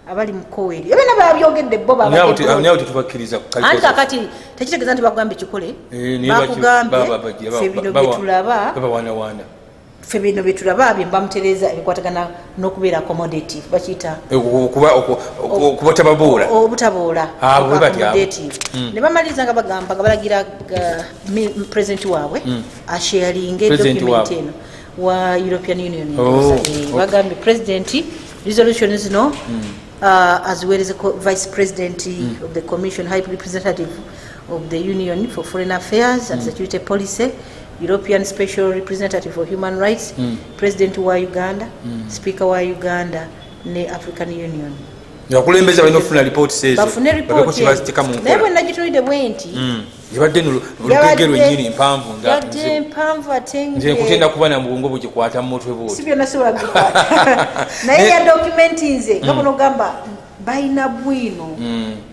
abali mukoweri ebena babyogedde bo anti kakati tekitegeeza nti bagambye kikole bakugambye ffe bino byetulaba ffe bino byetulaba bye bamutereeza ebikwatagana n'okubeera accommodative bakiyita obutaboola accommodative ne bamaliriza nga bagamba nga balagira president waabwe asharinga document eno wa European Union bagambye president resolution zino as well as Vice President of the Commission, High Representative of the Union for Foreign Affairs and Security Policy, European Special Representative for Human Rights, President wa Uganda, Speaker wa Uganda, ne African Union. Yakulembeza balina okufuna report sezo. Bafune report. Naye bwe nagitulidde bwe nti yabadde n'olugege lwennyini mpanvu yabadde mpanvu ate nze nkutenda kuba na mugongo bugikwata mu mutwe bwoti si byonna sobola kubikwata naye ya documenti nze nga buno gamba balina bwino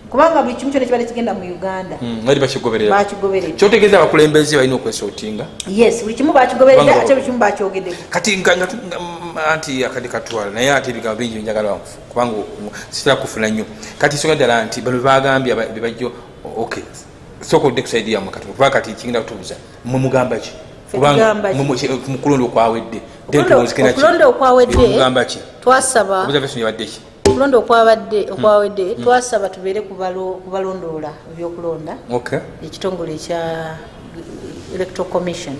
kubanga buli kimu kyonna kibadde kigenda mu Uganda bali bakigoberera kyotegeeza abakulembeze balina okwesotinga yes buli kimu bakigoberera ate buli kimu bakyogeddeko kati anti akadi katwala naye ate ebigambo bingi njagala kubanga sitera kufuna nnyo kati nsonga ddala nti bano bagambye bebajjo okay sokodde kusaidia mu kati kuba kati kingenda kutubuza mwe mugamba ki kubanga mu kulonda okwawedde okulonda okwawedde twasaba observation yabadde ki okulonda okwawedde twasaba tubeere kubalondoola ebyokulonda ekitongole ekya electoral commission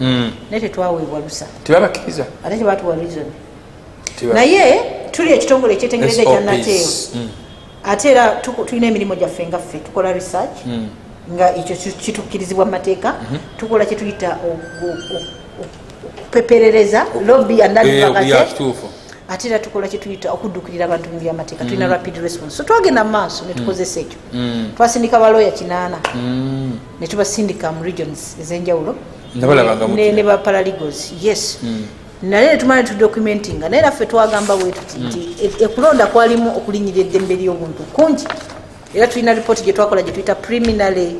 naye tetwaweebwa lusa tebabakkiriza ate tebatuwa reason naye tuli ekitongole ekyetengeredde ekyannateewo ate era tulina emirimu gyaffe nga ffe tukola research nga ekyo kitukkirizibwa mu mateeka tukola kyetuyita okupeperereza lobby and advocacy ate era tukola kyetuyita okuddukirira abantu mu byamateeka tulina rapid response so twagenda mu maaso ne tukozesa ekyo twasindika balooya 8 ne tubasindika mu regions ez'enjawulo ne ba paralegals yes naye netumala tudocumentinga naye naffe twagamba bwetu nti ekulonda kwalimu okulinyirira eddembe ly'obuntu kungi era tulina ripooti gye twakola gye tuyita preliminary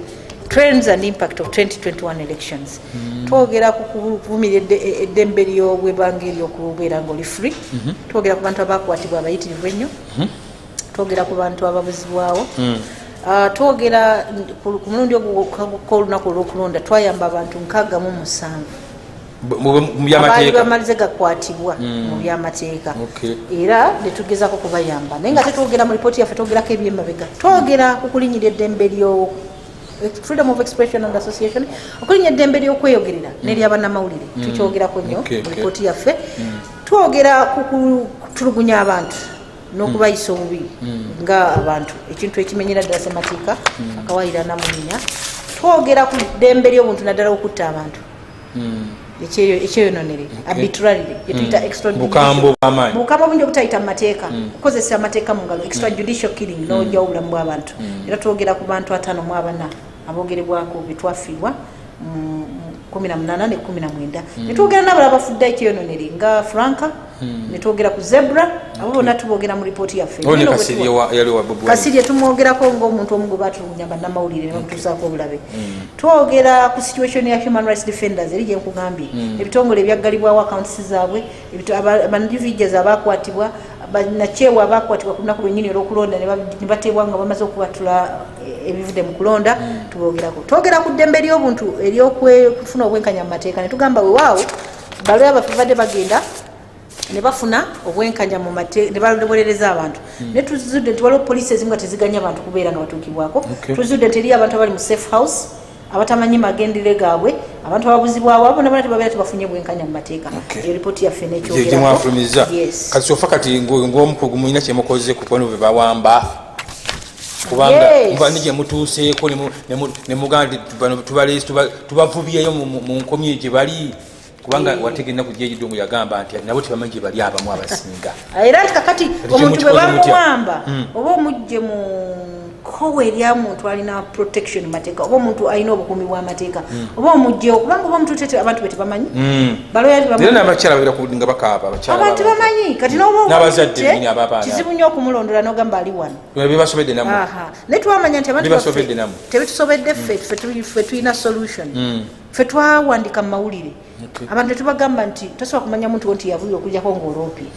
trends and impact of 2021 elections twogera ku kuvumirira eddembe ly'obwebange ery'okubeera ng'oli free twogera ku bantu abakwatibwa abayitirivu ennyo twogera ku bantu ababuzibwawo twogera ku mulundi ogw'olunaku olw'okulonda twayamba abantu 67 abaali bamalize gakwatibwa mu byamateeka era netugezako kubayamba naye nga tetwogera mu ripooti yaffe twogerako ebyemabega twogera ku kulinyira eddembe lyo freedom of expression and association okulinya eddembe ly'okweyogerera n'eryabannamawulire tukyogerako nnyo mu ripooti yaffe twogera ku kutulugunya abantu n'okubayisa obubi nga abantu ekintu ekimenyera ddala ssemateeka akawayira namuminya twogera ku ddembe ly'obuntu naddala okutta abantu ekyeyononere arbitrarily yetuyita extrajudicial bukambwe bungi obutayita mu mateeka kukozesa amateeka mu ngalo extrajudicial killing n'ojjawo obulamu bw'abantu era twogera ku bantu 54 aboogerebwako betwafiirwa 18 ne 19 netwogera n'abalala bafudde ekyeyononere nga Franka netwogera ku Zebra abo bonna tuboogera mu ripooti yaffe Kasirye tumwogerako ng'omuntu omugoba atulugunya bannamawulire ne bamutuusaako obulabe twogera ku situation ya human rights defenders eri gye nkugambye ebitongole ebyaggalibwawo accounts zaabwe abandividuals abakwatibwa banakyewa abakwatibwa ku lunaku lwennyini olw'okulonda ne bateebwa nga bamaze okubatula ebivudde mu kulonda tuboogerako twogera ku ddembe ly'obuntu ery'okufuna obwenkanya mu mateeka ne tugamba weewaawo balooya baffe badde bagenda ne bafuna obwenkanya mu mateeka ne balowolereza abantu ne tuzudde nti waliwo poliisi ezimu nga teziganya abantu kubeera nga batuukibwako tuzudde nti eriyo abantu abali mu safe house abatamanyi magendere gaabwe abantu ababuzibwawo abo nabona tebabeera tebafunye bwenkanya mu mateeka eyo ripooti yaffe nekyogerakomwafulumiza kati sofa kati ng'omukugu mulina kyemukoze ku ponu bwe bawamba kubanga muvani gye mutuuseeko nemugamba nti tubavubyeyo mu nkomye gye bali kubanga wategenda kujja ekiddungu yagamba nti nabo tebamanyi gye bali abamu abasinga era nti kakati omuntu bwe bamuwamba oba omugje mu kowe erya muntu alina protection mu mateeka oba omuntu alina obukuumi bw'amateeka oba omugjewo kubanga oba omuntu abantu be tebamanyi era n'abakyala babeera nga bakaaba abantu bamanyi kati n'abazadde kizibu nnyo okumulondola n'ogamba ali wano bebasobedde namu naye twamanya nti abantu tebitusobedde ffe tulina solution ffe twawandika mu mawulire abantu netubagamba nti tosobola kumanya muntu nti yavulira okugjako ng'oloopye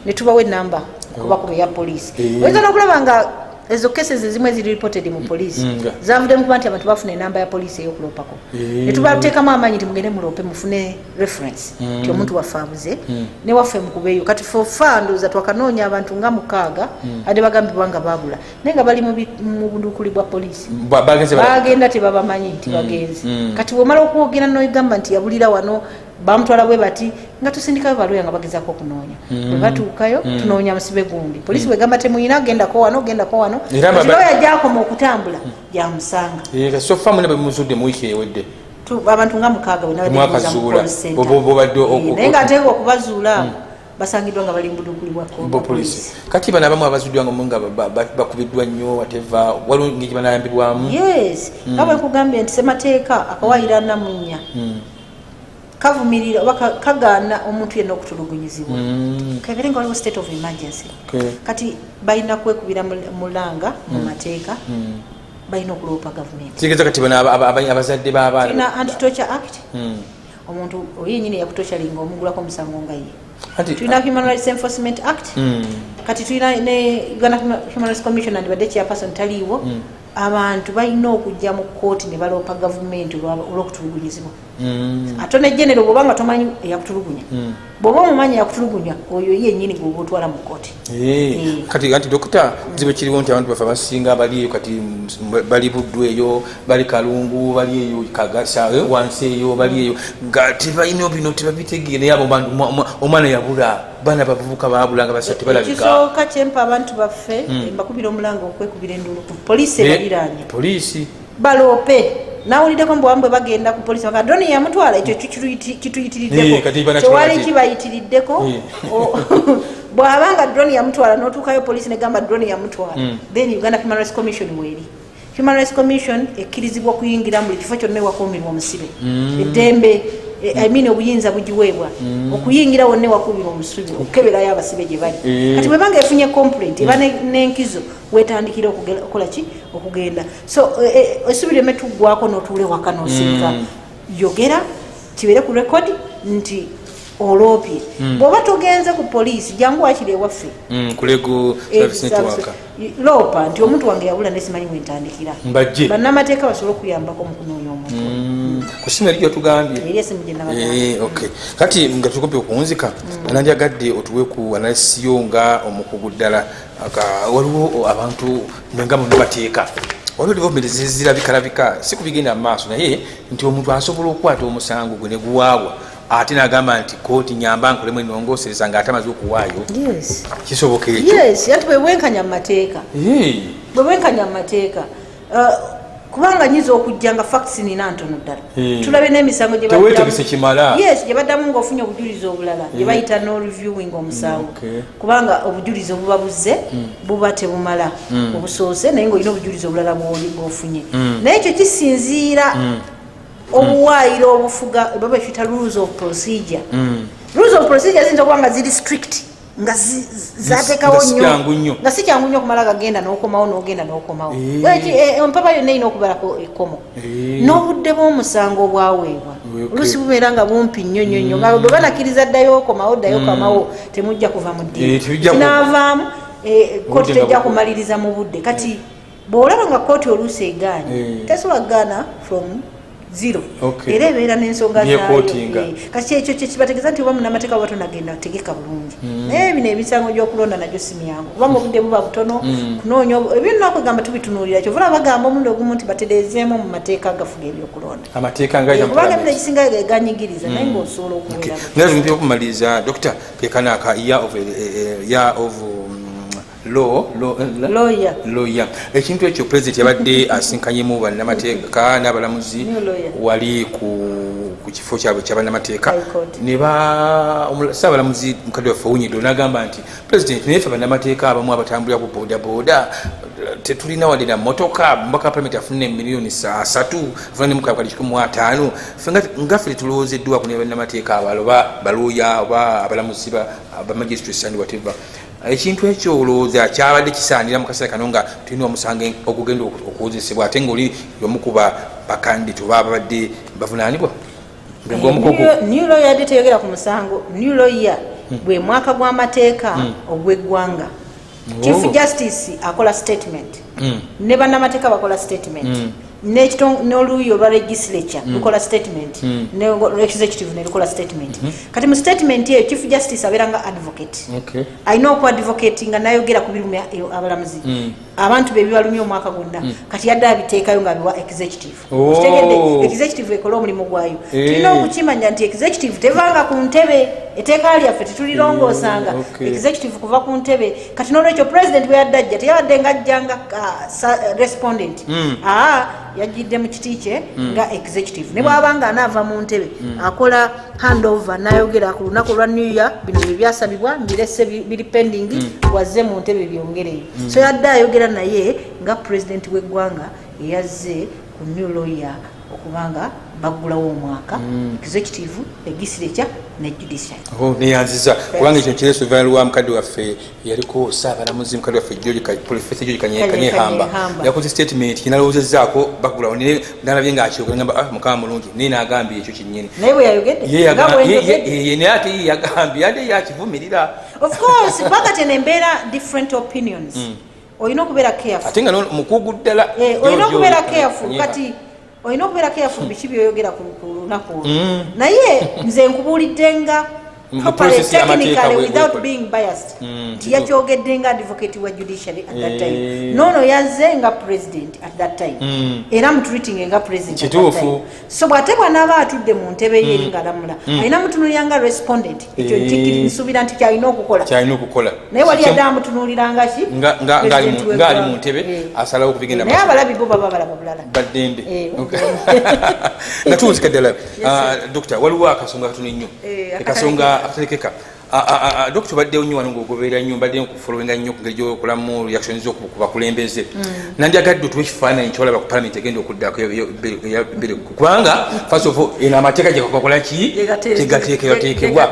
ne tubawa enamba okubakuba eya poliisi oyinza n'okulaba nga ezo cases ezimu eziri reported mu poliisi zavuddemu kuba nti abantu bafuna enamba ya poliisi ey'okuloopako ne tubateekamu amaanyi nti mugende muloope mufune reference nti omuntu waffe abuze ne waffe mukubeeyo kati fofa ndowooza twakanoonya abantu nga 6 ate bagambibwa nga baabula naye nga bali mu budukuli bwa poliisi bagenda tebabamanyi nti bagenzi kati bwomala okwogera noyigamba nti yabulira wano bamutwala bwe bati nga tusindikayo balooya nga bagezaako okunoonya bwe batuukayo tunoonya musibe gundi poliisi bwegamba temuyina gendako wano looya gyakoma okutambula gyamusanga sofa mune bemuzudde mu wiiki ewedde abantu nga 6 naye nga ateeka okubazuula basangiddwa nga bali mu budukuli bwa poliisi kati bano abamu abazuddwa nga bakubiddwa nnyo wateva waliwo ngeki banayambibwamu yes nga bwe nkugambye nti ssemateeka akawayira namunnya kavumirira oba kagaana omuntu yenna okutulugunyizibwa kabeere nga waliwo state of emergency kati balina kwekubira mulanga mu mateeka balina okuloopa gavumenti kigeza kati bano abazadde b'abaana tulina anti-torture act omuntu oyenyini yakutochalinga omugulako omusango nga ye tulina human rights enforcement act kati tulina ne Uganda Human Rights Commission and badde chairperson taliiwo abantu balina okujja mu kooti ne baloopa gavumenti olw'okutulugunyizibwa atone general bwobanga tomanyi yakutulugunya bwoba omumanyi yakutulugunya oyo yennyini gwe otwala mu kooti kati anti dokita zibe kiriwo nti abantu bafe basinga bali kati bali Buddu eyo bali Kalungu bali eyo Kagasa wansi eyo bali eyo nga tebalina bino tebabitegeere yabo omwana yabula bana bavubuka babulanga basatu balabika kisooka kyempa abantu baffe mbakubira omulango okwekubira endulu ku poliisi ebaliraanye poliisi baloope nawuliddeko mbwambwe bagenda ku polisi baka droni yamutwala ekyo kituyitiriddeko tewali kibayitiriddeko bw'abanga droni yamutwala n'otuukayo polisi negamba droni yamutwala then Uganda Human Rights Commission weri Human Rights Commission ekkirizibwa okuyingira mu buli kifo kyonna ewakuumirwa omusibe eddembe obuyinza bugiweebwa okuyingira wonna ewakuumirwa omusibe okukeberayo abasibe gye bali kati bwebanga efunye complaint eba n'enkizo wetandikira okukola ki okugenda so esubireme tuggwako n'otuule waka n'osirika yogera kibeere ku rekodi nti oloopye bw'oba togenze ku poliisi jangu wakiri ewaffe kulego service network loopa nti omuntu wange yabula nesimanyi wentandikira mbajje bannamateeka basobole okuyambako mu kunoonya omuntu ku simu eriyo tugambye eri esimu gye okay kati nga tukope okunzika nanjagadde otuwe ku analisiyo nga omukugu ddala waliwo abantu nga munabateeka waliwo development zirabika si kubigenda mu maaso naye nti omuntu asobola okukwata omusango gwe ne guwaabwa ate nagamba nti kooti nyamba nkolemu ennongoosereza ng'atamaze okuwaayo kisoboka ekyo ati bwebwenkanya mu mateeka bwebwenkanya mu mateeka kubanga nyiza okujja nga facts nina ntono ddala tulabe n'emisango gye baddamu ng'ofunye obujulizi obulala gye bayita no reviewing omusango kubanga obujulizi obuba buzze buba tebumala obusoose naye ng'olina obujulizi obulala bw'ofunye naye ekyo kisinziira obuwaayiro obufuga baba efita rules of procedure ziyinza okuba nga ziri strict nga zateekawo nnyo nga si kyangu nnyo okumala gagenda n'okomawo n'ogenda n'okomawo empapa yonna erina okubalako ekkomo n'obudde bw'omusango obwaweebwa oluusi bubeera nga bumpi nnyo nnyo nnyo nga bwe banakkiriza ddayo okomawo ddayo kamawo temujja kuva mu ddiini kinaavaamu kooti tejja kumaliriza mu budde kati bw'olaba nga kooti oluusi egaanye tesobola kugaana from zero era ebeera n'ensonga zaayo kati ekyo kyekibategeeza nti oba munamateeka oba tonagenda tegeka bulungi naye bino emisango gy'okulonda nagyo si myangu kubanga obudde buba butono kunoonya ebintu nakwegamba tubitunuulira kyovula bagamba omulundi ogumu nti batereezeemu mu mateeka agafuga ebyokulonda kubanga bino ekisinga ganyigiriza naye ng'osobola okuwera okumaliriza dokita kekanaaka year of lawyer ekintu ekyo president yabadde asinkanyemu bannamateeka n'abalamuzi wali ku kifo kyabwe kyabannamateeka saabalamuzi mukadde waffe Owunyido n'agamba nti president naye ffe bannamateeka abamu abatambulira ku bodaboda tetulina wadde na motoka mbaka parliament afune miliyoni 3 afune mukakali 15 ngaffe tetulowoozeddwa ku ne bannamateeka abaloba balooya oba abalamuzi ba magistrates and whatever ekintu ekyo olowooza kyabadde kisaanira mu kaseera kano nga tulina omusango okugenda okuwozesebwa ate ng'oli yomukuba bakandidate oba ababadde bavunaanibwa new lawyer yadde teyogera ku musango new lawyer bwe mwaka gw'amateeka ogw'eggwanga chief justice akola statement ne bannamateeka bakola statement n'oluuyi olwa legislature lukola statement executive nelukola statement kati mu statement eyo chief justice abeera nga advocate alina okuadvocate nga nayogera ku birumya abalamuzi abantu bebibalumya omwaka gwonna kati yadde abiteekayo nga biwa executive kitegedde executive ekola omulimu gwayo tulina okukimanya nti executive tevanga ku ntebe etteeka lyaffe tetulirongoosanga executive kuva ku ntebe kati n'olwekyo president bwe yadde ajja teyabadde nga ajjanga respondent yajjidde mu kiti kye nga executive ne bw'abanga anaava mu ntebe akola handover n'ayogera ku lunaku lwa new year bino bye byasabibwa mbirese biri pending wazze mu ntebe byongereyo so yadde ayogera naye nga president w'eggwanga eyazze ku new lawyer okubanga baggulawo omwaka executive legislature ne judiciary neyanziza kubanga ekyo kireeso valu wa mukadde waffe yaliko saabalamuzi mukadde waffe professor George Kanyehamba yakoze statement kinalowoozezzaako baggulawo nalabye ng'akyogera ngamba mukama mulungi naye n'agambye ekyo kinnyini naye bwe yayogedde naye ate ye yagambye ate yakivumirira of course bakati nembeera different opinions olina okubeera careful ate nga mukugu ddala olina okubeera careful kati olina okubeera careful biki byoyogera ku lunaku naye nze nkubuulidde nga technically without being biased nti yakyogedde nga advocate wa judiciary at that time nono yazze nga president at that time era mutreating nga president at that time so bwate bwanaaba atudde mu ntebe ye eri ng'alamula alina mutunuulira nga respondent ekyo nsuubira nti kyalina okukola naye wali yadde amutunuulira nga ki ng'ali mu ntebe asalawo okubigenda naye abalabi bo baba balaba bulala baddembe natuuzika ddala dokita waliwo akasonga katono nnyo ekasonga akaterekeka dokita baddewo nnyo wano ng'ogoberera nnyo mbadde nkufolowinga nnyo ku ngeri gy'okolamu reaction ku bakulembeze nandyagadde otuwa ekifaananyi kyolaba ku palamenti egenda okuddako kubanga first of all eno amateeka gyekakola ki tegateekebwa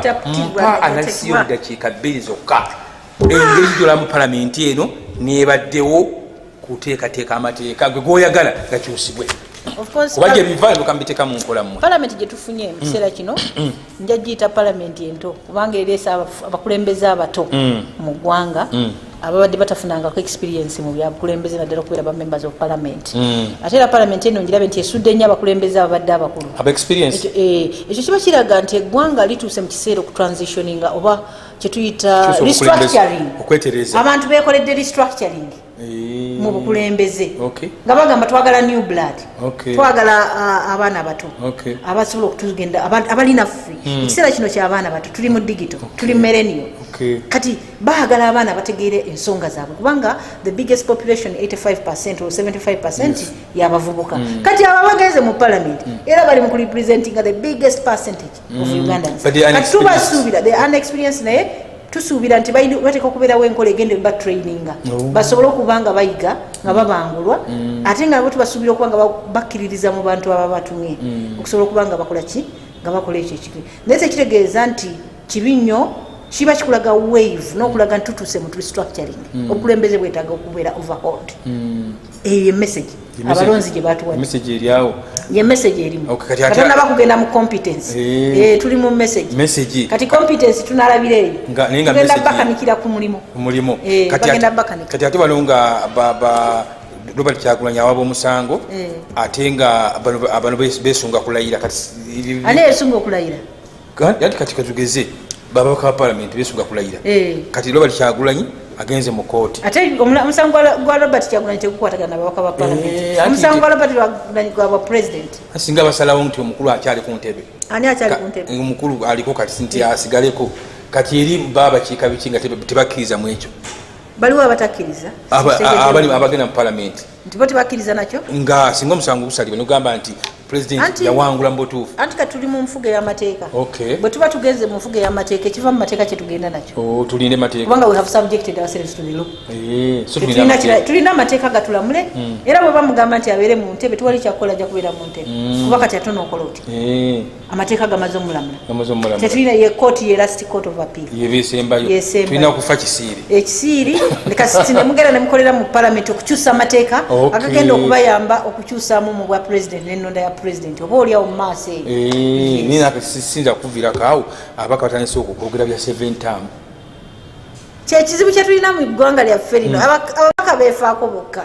mpa analisi y'omudakiika 2 zokka engeri gyolamu palamenti eno nebaddewo kuteekateeka amateeka gwe goyagala gakyusibwe oba gyebiva bukambiteeka mu nkola mmwe palamenti gyetufunye mu kiseera kino nja giyita palamenti ento kubanga ereesa abakulembeze abato mu ggwanga ababadde batafunangako experience mu byabukulembeze naddala okubeera ba members of parliament ate era palamenti eno ngirabe nti esudde nnyo abakulembeze ababadde abakulu ekyo kiba kiraga nti eggwanga lituuse mu kiseera okutransitioninga oba kyetuyita restructuring abantu bekoledde restructuring mu bukulembeze nga bagamba twagala new blood twagala abaana abato abasobola okutugenda abalina ffe ekiseera kino ky'abaana bato tuli mu digital tuli millennial kati baagala abaana bategeere ensonga zaabwe kubanga the biggest population 85% or 75% yabavubuka kati abo bagenze mu parliament era bali mu kurepresentinga the biggest percentage of Ugandans kati tubasuubira the unexperienced naye tusuubira nti bateeka okubeerawo enkola egende batraininga basobole okuba nga bayiga nga babangulwa ate nga bo tubasuubira okuba nga bakkiririza mu bantu aba batumye okusobola okuba nga bakola ki nga bakola ekyo ekikiri naye tekitegeeza nti kibi nnyo kiba kikulaga wave n'okulaga nti tutuuse mu restructuring obukulembeze bwetaaga okubeera overhauled eyo ye message abalonzi gye batuwadde ye message erimu katonda bakugenda mu competence tuli mu message kati competence tunalabira eyo tugenda bakanikira ku mulimu bagenda bakanika kati ate bano nga Robert Kyagulanyi awaba omusango ate nga abano besunga kulayira ani yesunga okulayira kati katugeze babaka ba parliament besunga kulayira kati Robert Kyagulanyi agenze mu kooti ate omusango gwa Robert Kyagulanyi tegukwatagana babaka ba parliament omusango gwa Robert Kyagulanyi gwa president asinga basalawo nti omukulu akyali ku ntebe ani akyali ku ntebe omukulu aliko kati nti asigaleko kati eri baba kiika biki nga tebakkiriza mu ekyo baliwo abatakkiriza abagenda mu parliament nti bo tebakkiriza nakyo nga singa omusango gusalibwa nogamba nti president yawangula mu butuufu anti katuli mu nfuga y'amateeka bwe tuba tugenze mu nfuga y'amateeka ekiva mu mateeka kyetugenda nakyo tulinde mateeka kubanga we have subjected ourselves to the law tulina amateeka gatulamule era bwe bamugamba nti abeere mu ntebe tuwali kyakukola ajja kubeera mu ntebe kuba kati ate nookola oti amateeka gamaze omulamula tetulina ye court ye last court of appeal yebesembayo tulina okufa ekisiiri nekasiti nemugenda nemukolera mu parliament okukyusa amateeka agagenda okubayamba okukyusaamu mu bwa president n'ennonda ya president oba oliawo mu maaso eyo nina sinza kuviirako awo abaka batandise okwogera bya 7 term kyekizibu kyetulina mu ggwanga lyaffe lino ababaka beefaako bokka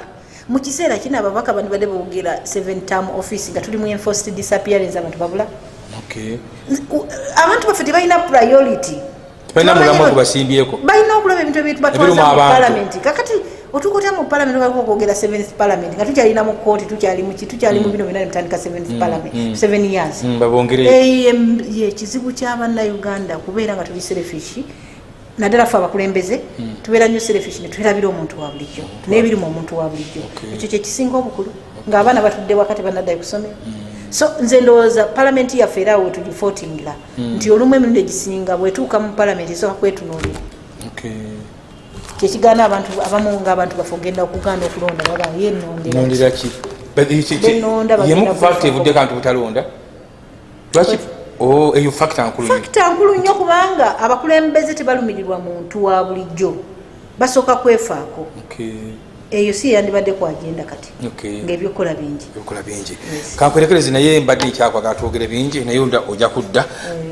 mu kiseera kino ababaka bano badde boogera 7 term office nga tuli mu enforced disappearance abantu babula abantu baffe tebalina priority balina mulamu ogubasimbyeko balina okulaba ebintu ebyetubatwaza mu parliament kakati otukota mu parliament baliko okwogera 7th parliament nga tukyalina mu kooti tukyali mu bino bina nebitandika 7th parliament 7 years ye ekizibu ky'abannayuganda kubeera nga tuli selfish naddala ffe abakulembeze tubeera nnyo selfish netwerabira omuntu wa bulijjo n'ebirimu omuntu wa bulijjo ekyo kyekisinga obukulu ng'abaana batudde wakati bannaddayo kusomero so nze ndowooza palamenti yaffe era we tulifotingira nti olumu emirundi egisinga bwetuuka mu palamenti esooka kwetunuulira kyekigaana abantu abamu ng'abantu baffe ogenda okuganda okulonda baba yenonderaki yemu kufakta evudde kantu butalonda lwaki eyo fakta nkulu nnyo kubanga abakulembeze tebalumirirwa muntu wa bulijjo basooka kwefaako eyo si yandibadde ku agenda kati ng'ebyokola bingi kankwerekereze naye mbadde nkyakwaga twogere bingi naye ojja kudda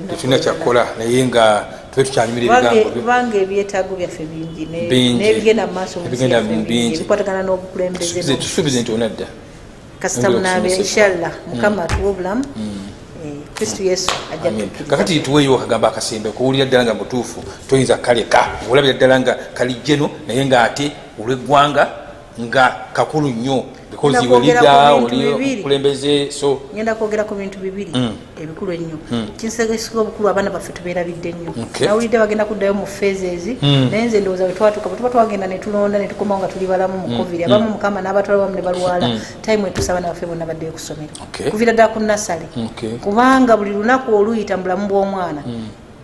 tetulina kyakukola naye nga tube tukyanyumira kubanga ebyetaago byaffe bingi n'ebigenda mu maaso bikwatagana n'obukulembeze tusuubize nti onadda kasita munabe inshallah mukama atuwa obulamu Kristo Yesu ajja kakati tuweyo akagamba akasembe kuwulira ddala nga mutuufu toyinza kaleka olabira ddala nga kali jeno naye nga ate olw'eggwanga nga kakulu nnyo because we leader oli kulembeze so ngenda kwogera ku bintu bibiri ebikulu ennyo kinsegesiga obukulu abaana baffe tubeerabidde nnyo nawulidde bagenda kuddayo mu phases naye nze ndowooza bwe twatuuka bwe tuba twagenda ne tulonda ne tukomawo nga tuli balamu mu covid abamu mukama n'abatwala bamu ne balwala time etuusa abaana baffe bonna baddeyo ku ssomero kuviira ddala ku nasale kubanga buli lunaku oluyita mu bulamu bw'omwana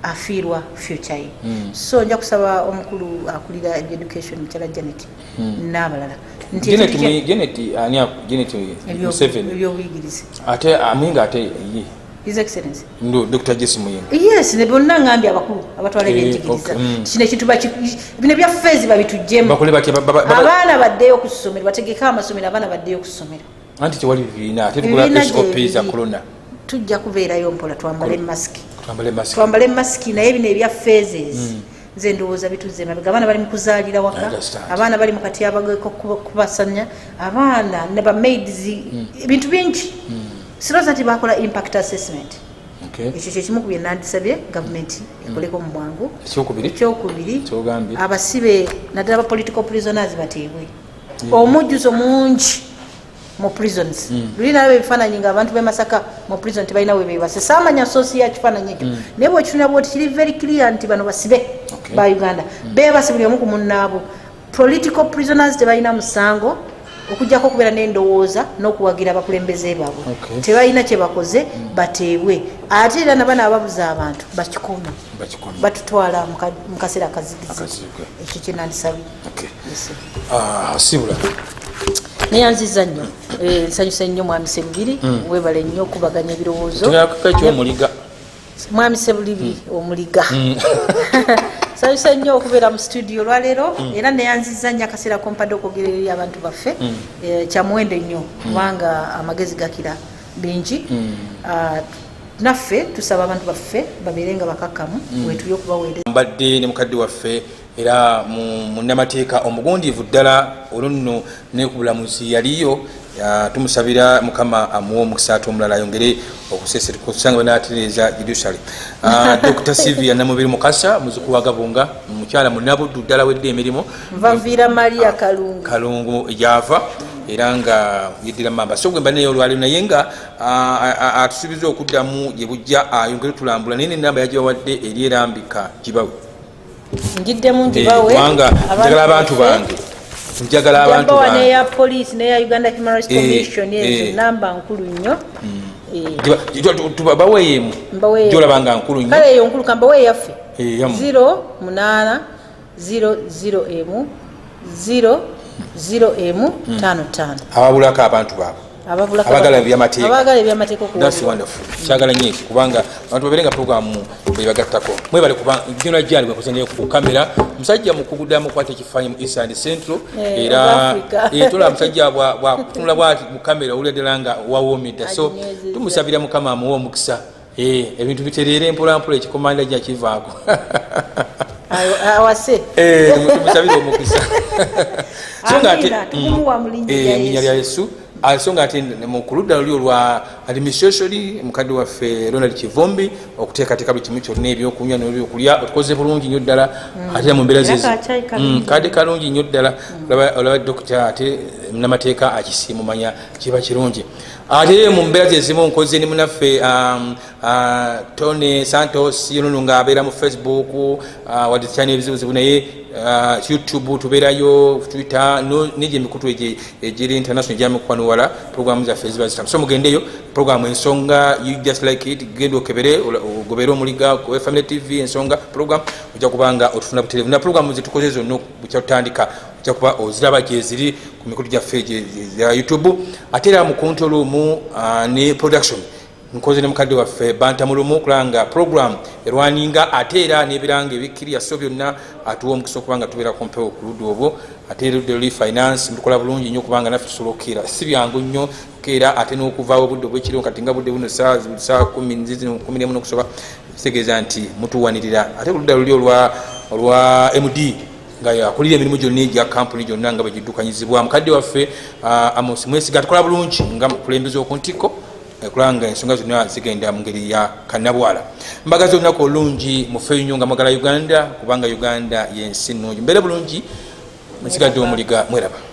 afiirwa future ye so nja kusaba omukulu akulira education mukyala Janet n'abalala ebyobuyigirizi ate aminga ate His Excellency ndo Dr. Jesse Muyinga yes ne bonna ngambye abakulu abatwala ebyenjigiriza kino ekintu bino bya fezi babitujjemu abaana baddeyo ku ssomero bategeka amasomero abaana baddeyo ku ssomero anti tewali bibiina ate tugula SOP za corona tujja kubeerayo mpola twambale masiki naye bino ebya phases nze ndowooza bituze mabega abaana bali mu kuzaalira waka abaana bali mu katyabageko kubasanya abaana ne ba maids ebintu bingi siroza nti bakola impact assessment ekyo kyekimu ku bye nandisabye gavumenti ekoleko mu bwangu ekyokubiri abasibe naddala ba political prisoners bateebwe omujjuzo mungi mu prisons luli nalaba ebifaananyi nga abantu b'e Masaka mu prison tebalina we beebase saamanya sosi ya kifaananyi ekyo naye bwekitunula bwoti kiri very clear nti bano basibe ba Uganda beebase buli omu ku munnaabo political prisoners tebalina musango okujjako okubeera n'endowooza n'okuwagira abakulembeze baabwe tebalina kye bakoze bateebwe ate era nabana ababuza abantu bakikuume batutwala mu kaseera akazigizi ekyo kye nandisabye sibula neyanziza nnyo nsanyusa nnyo mwami Sebuliri webale nnyo okubaganya ebirowoozo mwami Sebuliri omuliga nsanyusa nnyo okubeera mu studio olwaleero era neyanziza nnyo akaseera kompadde okwogera eri abantu baffe kyamuwendo nnyo kubanga amagezi gakira bingi naffe tusaba abantu baffe babeere nga bakakkamu wetuli okubaweereza mbadde ne mukadde waffe era munnamateeka omugundiivu ddala olunno ne ku bulamuzi yaliyo tumusabira mukama amuwa omukisa ate omulala ayongere okuseserkusanga banaatereeza judiciary Dr. Sylvia Namubiri Mukasa muzukulu wa Gabunga mukyala munnabuddu ddala wedde emirimu nvanviira Maria Kalungu ejava era nga yeddira mamba so gwe mbaneyo olwaliro naye nga atusuubiza okuddamu gye bujja ayongere tulambula naye n'ennamba yagibawadde eri erambika gibawe ngiddemu ngibawe njagala abantu bange njagala abantu bange neya police neya Uganda Human Rights Commission yezo namba nkulu nnyo tubaweeyemu gyolabanga nkulu nnyo kale eyo nkulu kambawe yaffe 08000M 00M55 ababulako abantu baabwe abagala ebyamateeka kyagala nnyo ekyo kubanga abantu babeerenga programu bebagattako mwebale kuba gena jani bwekozanyo ku kamera musajja mukuguddamu kwata ekifaanyi mu East and Central era tola musajja bwakutunula bwati mu kamera owuliddala nga wawoomedda so tumusabira mukama amuwa omukisa ebintu bitereere mpolampola ekikomanda gyakivaako awase tumusabire omukisa so nga ate erinnya lya Yesu asonga ate mukuludda luli olwa administration mukadde waffe Ronald Kivombi okuteekateeka buli kimu kyonna ebyokunywa n'ebyokulya otukoze bulungi nnyo ddala ate mu mbeera kadde kalungi nnyo ddala olaba dokita ate munnamateeka akisiimumanya kiba kirungi ate mu mbeera zezimu nkoze ne munaffe Tony Santos yonono nga abeera mu Facebook wadde tukyalina ebizibuzibu naye YouTube tubeerayo Twitter n'egyo emikutu egiri international gyamikwanuwala programu zaffe ziba zitamu so mugendeyo programu ensonga You Just Like It genda okebere ogobeere omuliga ku Family TV ensonga programu ojja kubanga otufuna butereevu na programu zetukoze zonna bukyatandika ojja kuba oziraba gyeziri ku mikutu gyaffe ya YouTube ate era mu control room ne production nkoze ne mukadde waffe bantamulumu kulanga program erwaninga ate era n'ebiranga ebikkirya so byonna atuwa omukisa okubanga tubeera kumpewo ku ludda obwo ate erudde luli finance ntukola bulungi nnyo kubanga naffe tusobola okukira si byangu nnyo keera ate n'okuvaawo obudde obwekiro kati nga budde buno saa 10 okusoba kitegeeza nti mutuwanirira ate ku ludda luli olwa MD nga yakulira emirimu gyonna egya kampuni gyonna nga bwegiddukanyizibwa mukadde waffe Amos Mwesiga tukola bulungi nga mukulembeze okuntiko kulanga ensonga zonna zigenda mu ngeri ya kannabwala. Mbagaza olunaku olungi mufeeyo nnyo nga mwagala Uganda kubanga Uganda yensi nnungi. Mbeere bulungi musigadde omuliga mweraba.